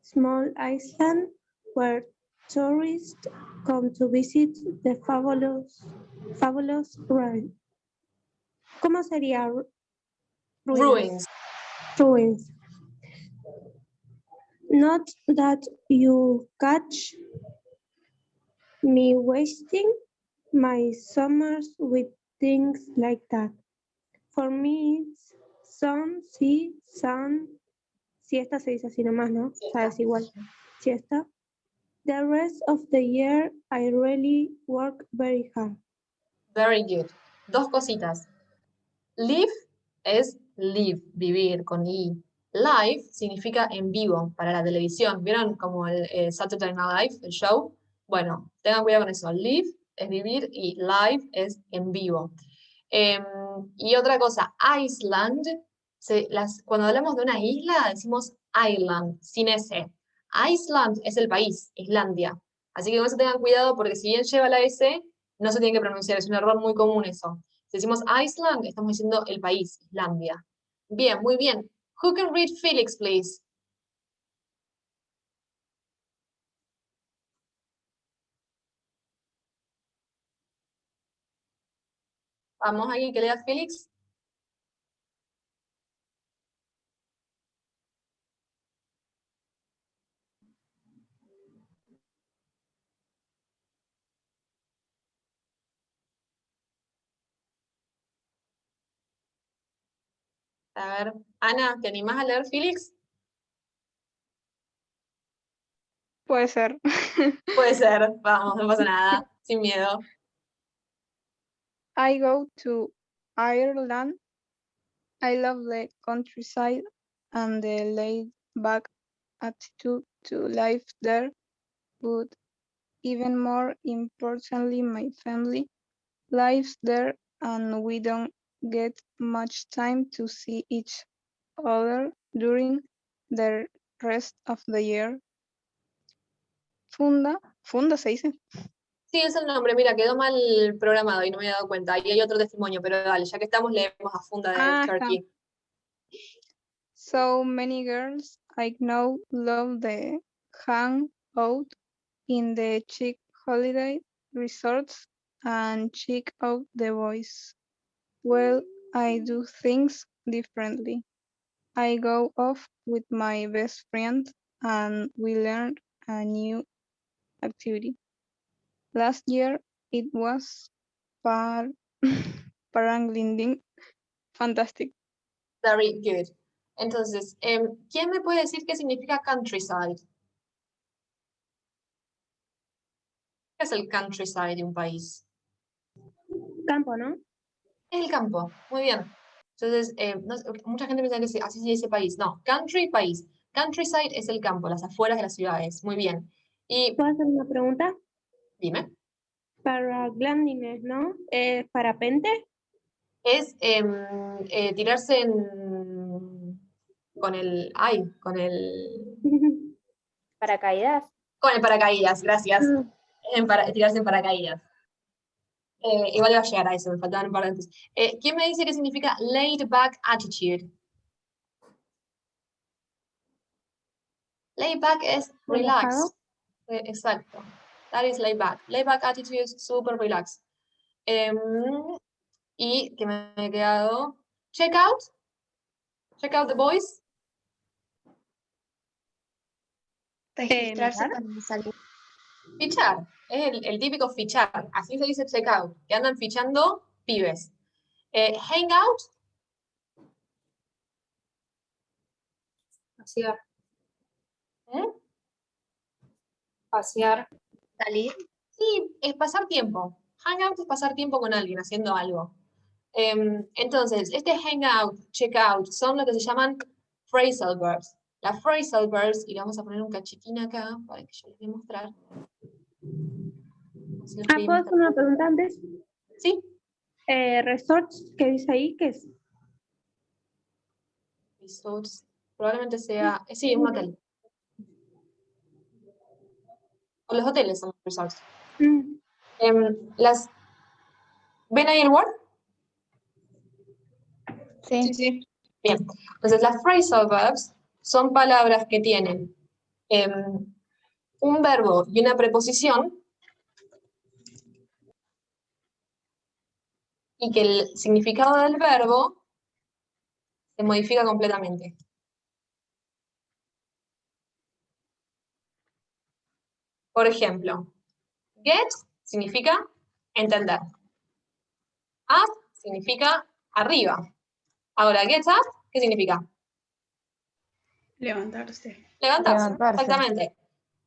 [SPEAKER 3] small island where tourists come to visit the fabulous ruin. ¿Cómo sería
[SPEAKER 1] Ruins.
[SPEAKER 3] Ruins. Not that you catch me wasting my summers with things like that. For me, it's sun, siesta se dice así nomás, ¿no? O sea, es igual, siesta. The rest of the year, I really work very hard.
[SPEAKER 1] Very good. Dos cositas. Live es live, vivir con I. Live significa en vivo para la televisión. ¿Vieron como el Saturday Night Live, el show? Bueno, tengan cuidado con eso. Live es vivir y live es en vivo. Y otra cosa, Iceland, cuando hablamos de una isla decimos island, sin S. Iceland es el país, Islandia. Así que con eso tengan cuidado porque si bien lleva la S, no se tiene que pronunciar, es un error muy común eso. Si decimos Iceland, estamos diciendo el país, Islandia. Bien, muy bien. Who can read Felix, please? Vamos, alguien que lea Felix. A ver, Ana, ¿te animás a leer Felix?
[SPEAKER 5] Puede ser.
[SPEAKER 1] Puede ser, vamos, no pasa nada, sin miedo.
[SPEAKER 5] I go to Ireland. I love the countryside and the laid-back attitude to life there, but even more importantly, my family lives there and we don't get much time to see each other during the rest of the year. Funda se dice.
[SPEAKER 1] Sí, es el nombre, mira, quedó mal programado y no me he dado cuenta. Ahí hay otro testimonio, pero dale, ya que estamos, leemos a Funda de Turkey.
[SPEAKER 5] So many girls I know love the hangout in the chic holiday resorts and check out the boys. Well, I do things differently. I go off with my best friend and we learn a new activity. Last year it was paragliding. Fantastic.
[SPEAKER 1] Very good. Entonces, ¿quién me puede decir qué significa countryside? ¿Qué es el countryside de un país?
[SPEAKER 3] Campo, ¿no?
[SPEAKER 1] Es el campo, muy bien. Entonces, mucha gente piensa que así se dice país. No, country, país. Countryside es el campo, las afueras de las ciudades. Muy bien. Y,
[SPEAKER 3] ¿Puedo hacer una pregunta?
[SPEAKER 1] dime.
[SPEAKER 3] Paragliding, ¿no? ¿Parapente?
[SPEAKER 1] Es tirarse con el...
[SPEAKER 7] Paracaídas.
[SPEAKER 1] Con el paracaídas, gracias. Tirarse en paracaídas. Igual iba a llegar a eso, me faltaban un par de antes. ¿Quién me dice qué significa laid back attitude? Laid back es relax.
[SPEAKER 3] Relajado.
[SPEAKER 1] Exacto. That is laid back. Laid back attitude, super relaxed. Y que me he quedado. Check out the boys.
[SPEAKER 9] Registrarse
[SPEAKER 3] mirar.
[SPEAKER 9] para salir.
[SPEAKER 1] Fichar. Es el típico fichar. Así se dice check out. Que andan fichando pibes. Hang out.
[SPEAKER 10] Pasear.
[SPEAKER 1] ¿Eh?
[SPEAKER 10] Pasear.
[SPEAKER 9] Salir.
[SPEAKER 1] Sí, es pasar tiempo. Hangout es pasar tiempo con alguien haciendo algo. Entonces, este hangout, checkout, son lo que se llaman phrasal verbs. Las phrasal verbs, y le vamos a poner un cachitín acá para que yo les voy a mostrar. Así los
[SPEAKER 3] ¿Puedo hacer una pregunta antes?
[SPEAKER 1] Sí.
[SPEAKER 3] Resorts, ¿qué dice ahí? ¿Qué es?
[SPEAKER 1] Resorts. Probablemente sea, sí, un hotel. O los hoteles son los resorts. ¿Ven ahí el word?
[SPEAKER 4] Sí.
[SPEAKER 10] Sí.
[SPEAKER 1] Bien. Entonces, las phrasal verbs son palabras que tienen un verbo y una preposición y que el significado del verbo se modifica completamente. Por ejemplo, get significa entender. Up significa arriba. Ahora, get up, ¿qué significa?
[SPEAKER 6] Levantarse.
[SPEAKER 1] Levantarse.
[SPEAKER 2] Levantarse.
[SPEAKER 1] Exactamente.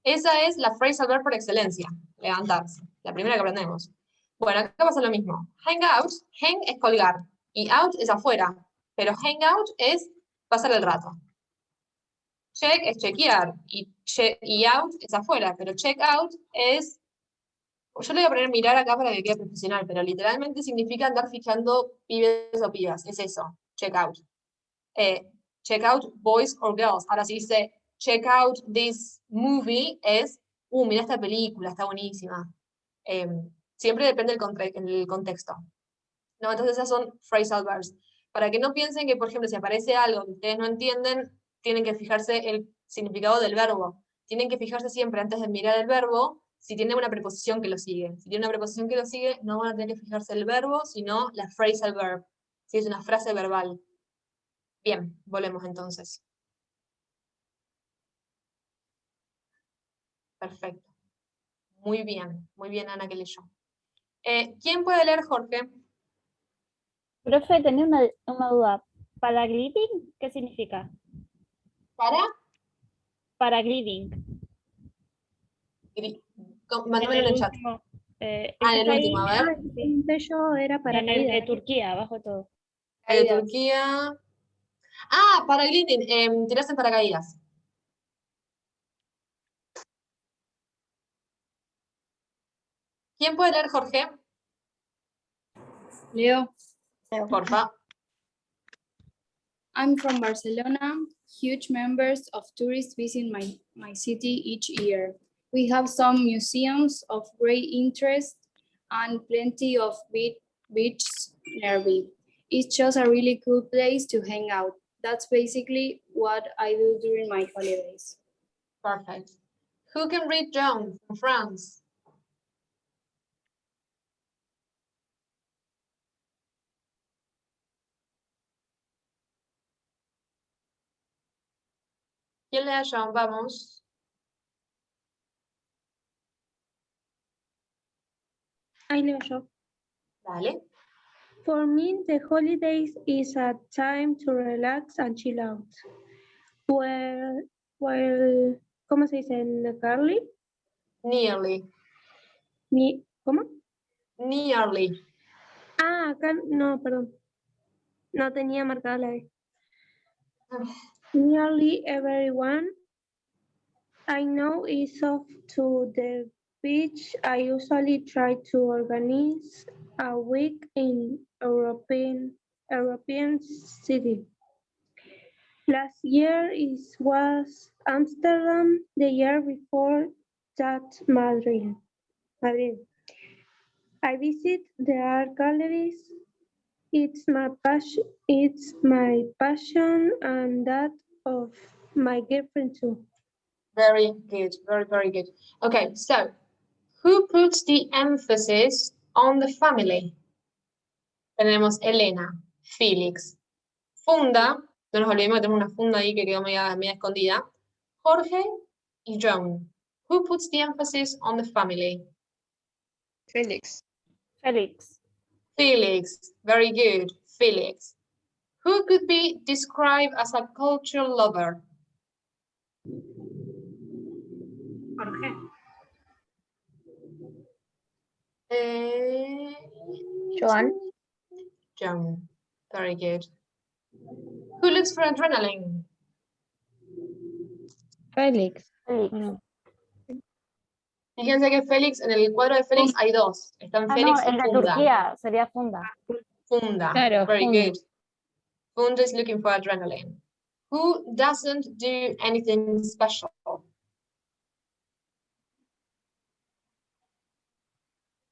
[SPEAKER 1] Esa es la phrasal verb por excelencia, levantarse. La primera que aprendemos. Bueno, acá pasa lo mismo. Hang out, hang es colgar y out es afuera, pero hang out es pasar el rato. Check es chequear y out es afuera, pero check out es, yo le voy a poner mirar acá para que quede profesional, pero literalmente significa andar fichando pibes o pibas, es eso, check out. Check out boys or girls. Ahora si dice check out this movie es, mira esta película, está buenísima. Siempre depende del contexto. ¿No? Entonces esas son phrasal verbs. Para que no piensen que, por ejemplo, si aparece algo que ustedes no entienden, tienen que fijarse el significado del verbo. Tienen que fijarse siempre antes de mirar el verbo si tiene una preposición que lo sigue. Si tiene una preposición que lo sigue, no van a tener que fijarse el verbo, sino la phrasal verb. Si es una frase verbal. Bien, volvemos entonces. Perfecto. Muy bien Ana que leyó. ¿Quién puede leer, Jorge?
[SPEAKER 2] Profe, tenía una duda. ¿Paragliding qué significa?
[SPEAKER 1] ¿Para?
[SPEAKER 2] Paragliding.
[SPEAKER 1] Mándamelo en el chat.
[SPEAKER 2] En
[SPEAKER 1] el último, a ver.
[SPEAKER 3] Yo era para
[SPEAKER 2] En el de Turquía, abajo de todo.
[SPEAKER 1] De Turquía. Paragliding, tirarse en paracaídas. ¿Quién puede leer, Jorge?
[SPEAKER 10] Leo.
[SPEAKER 1] Porfa.
[SPEAKER 12] I'm from Barcelona. Huge numbers of tourists visit my city each year. We have some museums of great interest and plenty of beaches nearby. It's just a really cool place to hang out. That's basically what I do during my holidays.
[SPEAKER 1] Perfect. Who can read John from France? ¿Quién lea John? Vamos.
[SPEAKER 3] Ahí leo yo.
[SPEAKER 1] Dale.
[SPEAKER 3] For me, the holidays is a time to relax and chill out. Well, ¿cómo se dice en Carly?
[SPEAKER 1] Nearly.
[SPEAKER 3] ¿Cómo?
[SPEAKER 1] Nearly.
[SPEAKER 3] Acá no, perdón. No tenía marcada la E. Nearly everyone I know is off to the beach. I usually try to organize a week in European city. Last year was Amsterdam, the year before that Madrid. I visit the art galleries. It's my passion and that of my girlfriend too.
[SPEAKER 1] Very good, very good. Okay, so Who puts the emphasis on the family? Tenemos Elena, Felix, Funda, no nos olvidemos que tenemos una funda ahí que quedó media escondida, Jorge y John. Who puts the emphasis on the family?
[SPEAKER 10] Felix.
[SPEAKER 2] Felix.
[SPEAKER 1] Felix, very good, Felix. Who could be described as a cultural lover?
[SPEAKER 2] Jorge.
[SPEAKER 7] Joan.
[SPEAKER 1] John, very good. Who looks for adrenaline?
[SPEAKER 13] Félix.
[SPEAKER 2] Felix.
[SPEAKER 1] Fíjense que Félix, en el cuadro de Félix hay dos. Están Félix
[SPEAKER 14] el
[SPEAKER 1] y
[SPEAKER 14] de
[SPEAKER 1] Funda.
[SPEAKER 14] Turquía sería Funda.
[SPEAKER 1] Funda,
[SPEAKER 13] Claro,
[SPEAKER 1] very
[SPEAKER 13] Funda.
[SPEAKER 1] good. Funda is looking for adrenaline. Who doesn't do anything special?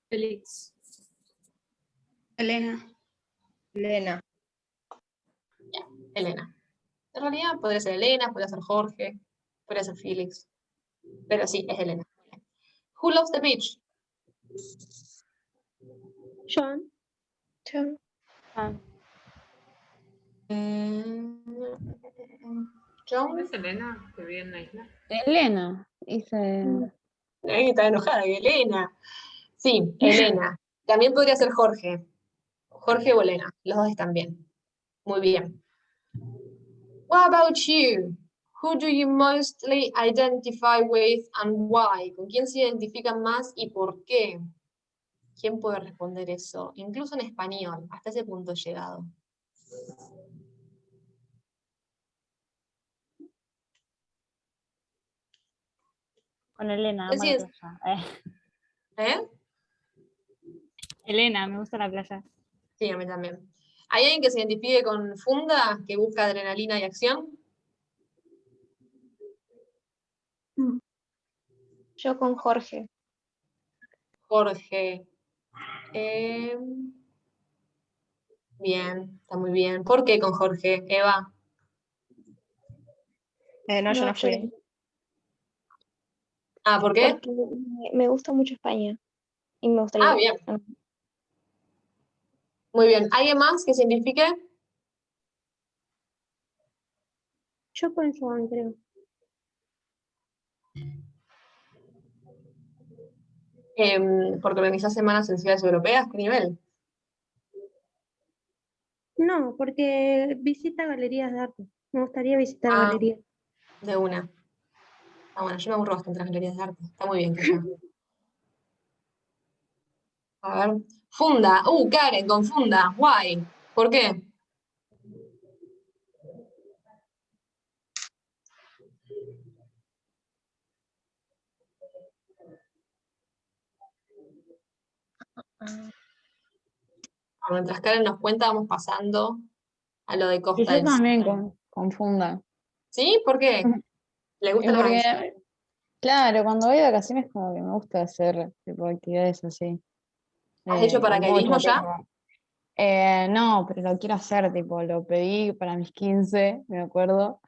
[SPEAKER 12] Felix.
[SPEAKER 6] Elena.
[SPEAKER 10] Elena.
[SPEAKER 1] Elena. En realidad podría ser Elena, podría ser Jorge, podría ser Felix. Pero sí, es Elena. Who loves the beach?
[SPEAKER 3] John.
[SPEAKER 9] John.
[SPEAKER 1] John.
[SPEAKER 2] ¿Es Elena que vive en la isla?
[SPEAKER 13] Elena. Dice.
[SPEAKER 1] Está enojada, Elena. Sí, Elena. También podría ser Jorge. Jorge o Elena. Los dos están bien. Muy bien. What about you? Who do you mostly identify with and why? ¿Con quién se identifican más y por qué? ¿Quién puede responder eso? Incluso en español. Hasta ese punto he llegado.
[SPEAKER 14] Con Elena, amo
[SPEAKER 1] Sí,
[SPEAKER 14] la
[SPEAKER 1] es-
[SPEAKER 14] playa.
[SPEAKER 1] ¿Eh?
[SPEAKER 2] Elena, me gusta la playa.
[SPEAKER 1] Sí, a mí también. ¿Hay alguien que se identifique con Funda, que busca adrenalina y acción?
[SPEAKER 9] Yo con Jorge.
[SPEAKER 1] Jorge. Bien, está muy bien. ¿Por qué con Jorge, Eva?
[SPEAKER 10] No, yo no
[SPEAKER 9] yo
[SPEAKER 10] fui.
[SPEAKER 1] Ah, ¿por qué?
[SPEAKER 9] Porque me gusta mucho España. Y me gustaría.
[SPEAKER 1] Ah, bien. Muy bien. ¿Alguien más que se identifique?
[SPEAKER 3] Yo con Joan, creo.
[SPEAKER 1] Porque organizás semanas en ciudades europeas, ¿qué nivel?
[SPEAKER 3] No, porque visita galerías de arte. Me gustaría visitar
[SPEAKER 1] Ah.
[SPEAKER 3] galerías.
[SPEAKER 1] De una. Ah, bueno, yo me aburro bastante de las galerías de arte. Está muy bien que yo. A ver. Funda. Karen, con Funda. Why? ¿Por qué? Mientras Karen nos cuenta, vamos pasando a lo de
[SPEAKER 13] Y
[SPEAKER 1] Costa
[SPEAKER 13] yo
[SPEAKER 1] del Sol.
[SPEAKER 13] también confunda.
[SPEAKER 1] ¿Sí? ¿Por qué? ¿Le gusta la
[SPEAKER 13] Porque, claro, cuando voy de vacaciones como que me gusta hacer tipo actividades así.
[SPEAKER 1] ¿Has hecho paracaidismo
[SPEAKER 13] mucho
[SPEAKER 1] ya?
[SPEAKER 13] tiempo. No, pero lo quiero hacer, tipo, lo pedí para mis 15, me acuerdo.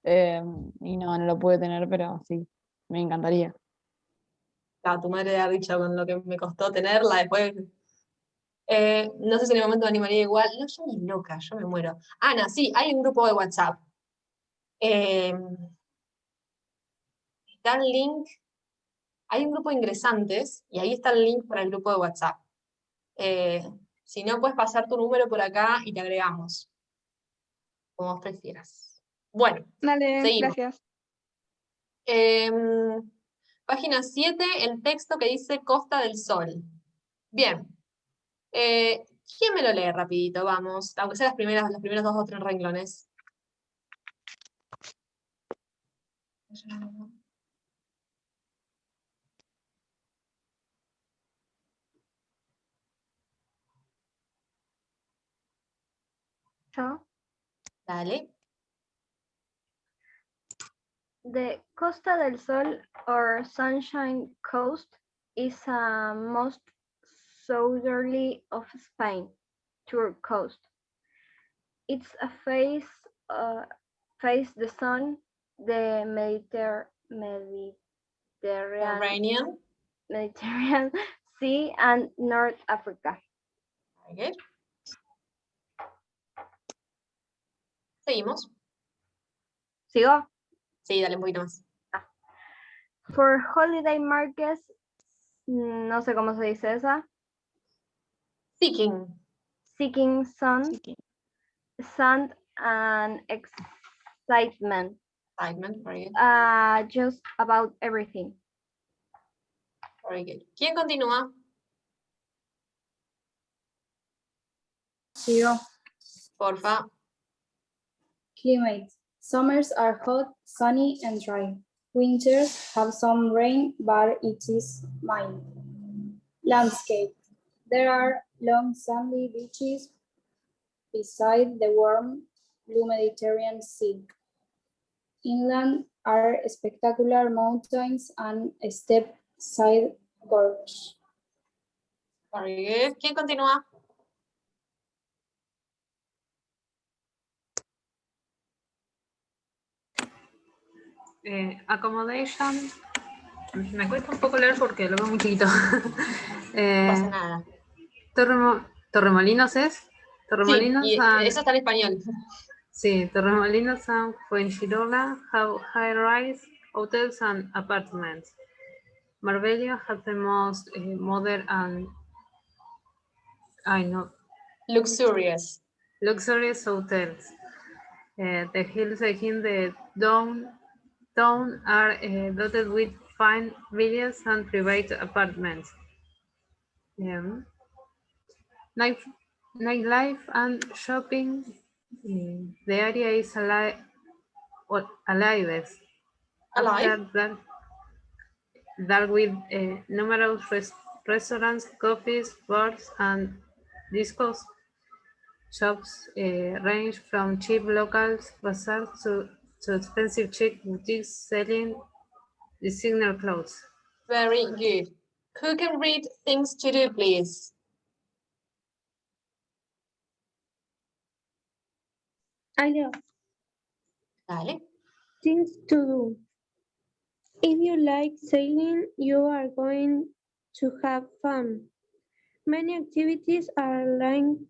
[SPEAKER 13] Y no lo pude tener, pero sí, me encantaría.
[SPEAKER 1] Claro, tu madre ha dicho con lo que me costó tenerla después. No sé si en el momento me animaría igual. No, yo ni loca, yo me muero. Ana, sí, hay un grupo de WhatsApp. Está el link. Hay un grupo de ingresantes y ahí está el link para el grupo de WhatsApp. Si no, puedes pasar tu número por acá y te agregamos. Como vos prefieras. Bueno,
[SPEAKER 5] Dale,
[SPEAKER 1] seguimos.
[SPEAKER 5] gracias.
[SPEAKER 1] Página 7, el texto que dice Costa del Sol. Bien. ¿Quién me lo lee rapidito? Vamos, aunque sea los primeros 2 o 3 renglones.
[SPEAKER 7] Yo.
[SPEAKER 1] Dale.
[SPEAKER 7] The Costa del Sol or Sunshine Coast is a most southerly of Spain, tour coast. It's a face the sun, the Mediterranean Mediterranean Sea and North Africa.
[SPEAKER 1] Very good. Seguimos.
[SPEAKER 7] ¿Sigo?
[SPEAKER 1] Sí, dale un poquito más.
[SPEAKER 7] For holiday markets, no sé cómo se dice esa.
[SPEAKER 1] Seeking.
[SPEAKER 7] Seeking sun, sand and excitement.
[SPEAKER 1] Excitement, very good.
[SPEAKER 7] Just about everything.
[SPEAKER 1] Very good. ¿Quién continúa?
[SPEAKER 12] Sigo.
[SPEAKER 1] Porfa.
[SPEAKER 12] Climate. Summers are hot, sunny, and dry. Winters have some rain, but it is mild. Landscape. There are long sandy beaches beside the warm blue Mediterranean Sea. Inland are spectacular mountains and a steep-side gorge.
[SPEAKER 1] Very good. ¿Quién continúa?
[SPEAKER 15] Accommodation. Me cuesta un poco leer porque lo veo muy chiquito.
[SPEAKER 1] No pasa nada.
[SPEAKER 15] Torremolinos es. Torremolinos
[SPEAKER 1] Sí, y eso está en español.
[SPEAKER 15] Sí, Torremolinos and Fuengirola have high-rise hotels and apartments. Marbella has the most modern and
[SPEAKER 1] luxurious
[SPEAKER 15] hotels. The hills in the downtown are dotted with fine villas and private apartments. Nightlife and shopping. The area is alive. Dark with numerous restaurants, coffees, bars, and discos. Shops range from cheap local bazaars to expensive chic boutiques selling designer clothes.
[SPEAKER 1] Very good. Who can read things to do, please? Dale.
[SPEAKER 3] Things to do. If you like sailing, you are going to have fun. Many activities are linked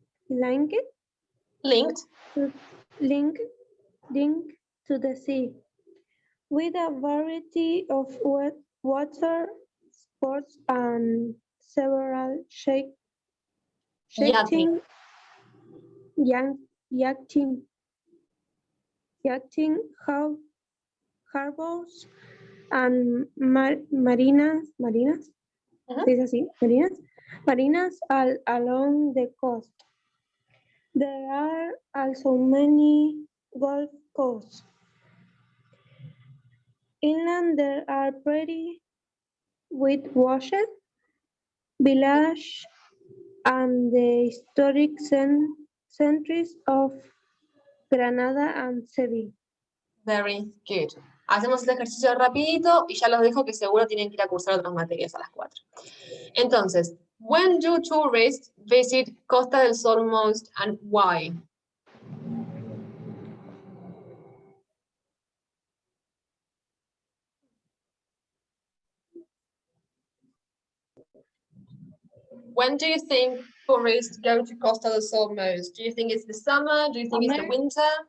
[SPEAKER 3] to the sea, with a variety of water sports and several yachting, harbors, and marinas along the coast. There are also many golf courses. Inland there are pretty whitewashed village and the historic centers of Granada and Seville.
[SPEAKER 1] Very good. Hacemos este ejercicio rapidito y ya los dejo que seguro tienen que ir a cursar otras materias a las 4. Entonces, when do tourists visit Costa del Sol most and why? When do you think tourists go to Costa del Sol most? Do you think it's the summer? Do you think it's the winter?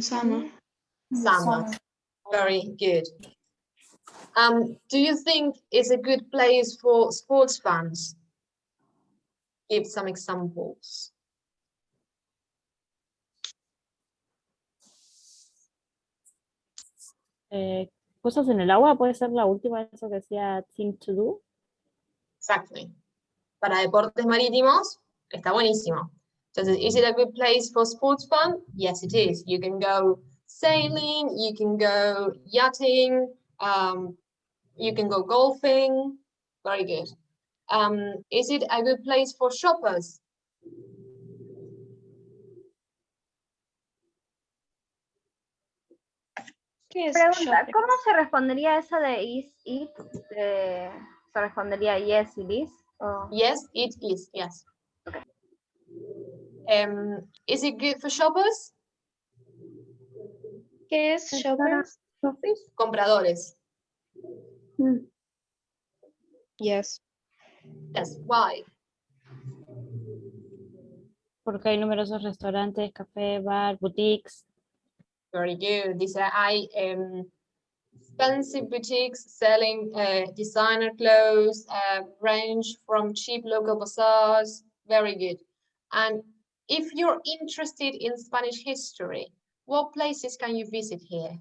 [SPEAKER 6] Summer.
[SPEAKER 1] Summer. Very good. Do you think it's a good place for sports fans? Give some examples.
[SPEAKER 14] Cosas en el agua, puede ser la última, eso que decía thing to do.
[SPEAKER 1] Exactly. Para deportes marítimos, está buenísimo. Entonces, is it a good place for sports fun? Yes, it is. You can go sailing, you can go yachting, you can go golfing. Very good. Is it a good place for shoppers?
[SPEAKER 7] Pregunta, ¿cómo se respondería esa de is, it? ¿Se respondería yes, it is? ¿O?
[SPEAKER 1] Yes, it is, yes.
[SPEAKER 7] Okay.
[SPEAKER 1] Is it good for shoppers?
[SPEAKER 9] ¿Qué es shoppers?
[SPEAKER 1] Compradores.
[SPEAKER 10] Yes.
[SPEAKER 1] Yes, why?
[SPEAKER 14] Porque hay numerosos restaurantes, café, bar, boutiques.
[SPEAKER 1] Very good. These are expensive boutiques selling designer clothes, range from cheap local bazaars. Very good. And if you're interested in Spanish history, what places can you visit here?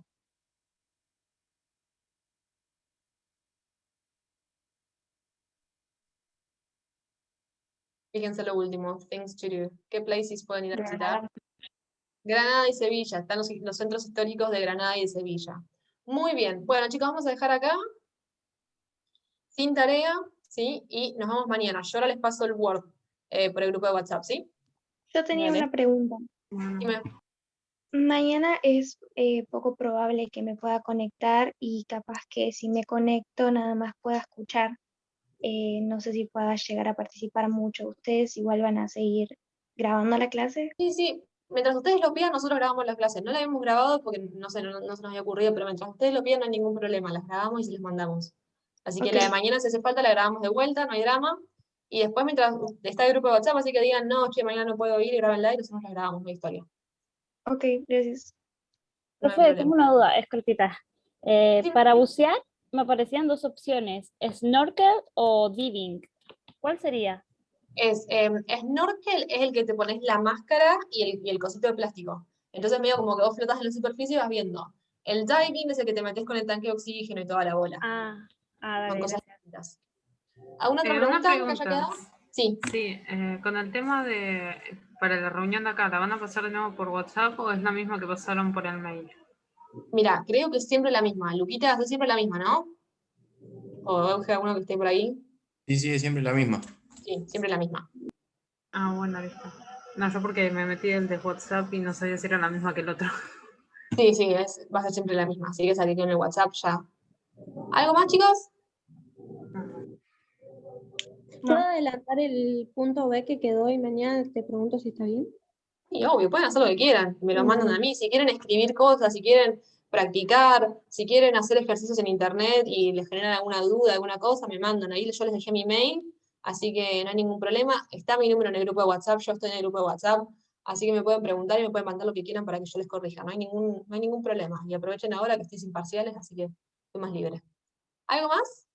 [SPEAKER 1] Fíjense lo último, things to do. ¿Qué places pueden ir a visitar? Granada y Sevilla, están los centros históricos de Granada y de Sevilla. Muy bien, bueno chicos, vamos a dejar acá, sin tarea, ¿sí? Y nos vemos mañana. Yo ahora les paso el Word por el grupo de WhatsApp, ¿sí?
[SPEAKER 9] Yo tenía
[SPEAKER 1] Dale.
[SPEAKER 9] una pregunta.
[SPEAKER 1] Dime.
[SPEAKER 9] Mañana es poco probable que me pueda conectar y capaz que si me conecto nada más pueda escuchar. No sé si pueda llegar a participar mucho. ¿Ustedes igual van a seguir grabando la clase?
[SPEAKER 1] Sí, sí, mientras ustedes lo pidan, nosotros grabamos las clases. No la habíamos grabado porque no sé, no se nos había ocurrido, pero mientras ustedes lo pidan no hay ningún problema, las grabamos y se las mandamos. Así que
[SPEAKER 9] Ok.
[SPEAKER 1] la de mañana, si hace falta, la grabamos de vuelta, no hay drama. Y después, mientras está el grupo de WhatsApp, así que digan, no, es que mañana no puedo ir y grabenla y nosotros la grabamos, no hay historia.
[SPEAKER 9] Ok, gracias.
[SPEAKER 1] No hay
[SPEAKER 14] Profe,
[SPEAKER 1] problema.
[SPEAKER 14] tengo una duda, es cortita. Para bucear me aparecían dos opciones, snorkel o diving. ¿Cuál sería?
[SPEAKER 1] Snorkel es el que te pones la máscara y el cosito de plástico. Entonces medio como que vos flotas en la superficie y vas viendo. El diving es el que te metes con el tanque de oxígeno y toda la bola.
[SPEAKER 14] Ah,
[SPEAKER 1] Son
[SPEAKER 14] dale,
[SPEAKER 1] cosas
[SPEAKER 14] gracias.
[SPEAKER 1] distintas. ¿Alguna otra
[SPEAKER 15] Una
[SPEAKER 1] pregunta que haya
[SPEAKER 15] pregunta.
[SPEAKER 1] quedado? Sí.
[SPEAKER 15] Sí, con el tema de, para la reunión de acá, ¿la van a pasar de nuevo por WhatsApp o es la misma que pasaron por el mail?
[SPEAKER 1] Mira, creo que es siempre la misma. Luquita, es siempre la misma, ¿no? ¿O Euge, alguno que esté por ahí?
[SPEAKER 16] Sí, sí, es siempre la misma.
[SPEAKER 1] Sí, siempre la misma.
[SPEAKER 15] Ah, bueno, listo. No, yo porque me metí el de WhatsApp y no sabía si era la misma que el otro.
[SPEAKER 1] Sí, sí, va a ser siempre la misma. Así que salí con el WhatsApp ya. ¿Algo más, chicos?
[SPEAKER 3] ¿Puedo adelantar el punto B que quedó y mañana te pregunto si está bien?
[SPEAKER 1] Sí, obvio, pueden hacer lo que quieran, me lo mandan a
[SPEAKER 3] Dale.
[SPEAKER 1] mí. Si quieren escribir cosas, si quieren practicar, si quieren hacer ejercicios en internet y les generan alguna duda, alguna cosa, me mandan. Ahí yo les dejé mi mail, así que no hay ningún problema. Está mi número en el grupo de WhatsApp, yo estoy en el grupo de WhatsApp, así que me pueden preguntar y me pueden mandar lo que quieran para que yo les corrija. No hay ningún problema. Y aprovechen ahora que estoy sin parciales, así que estoy más libre. ¿Algo más?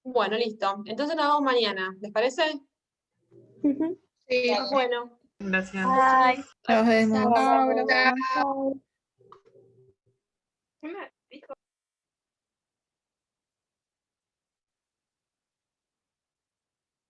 [SPEAKER 1] Bueno, listo. Entonces nos vemos mañana. ¿Les parece?
[SPEAKER 6] Sí.
[SPEAKER 1] Bueno.
[SPEAKER 15] Gracias.
[SPEAKER 7] Bye.
[SPEAKER 10] Nos vemos.
[SPEAKER 7] Chao.
[SPEAKER 6] Chao.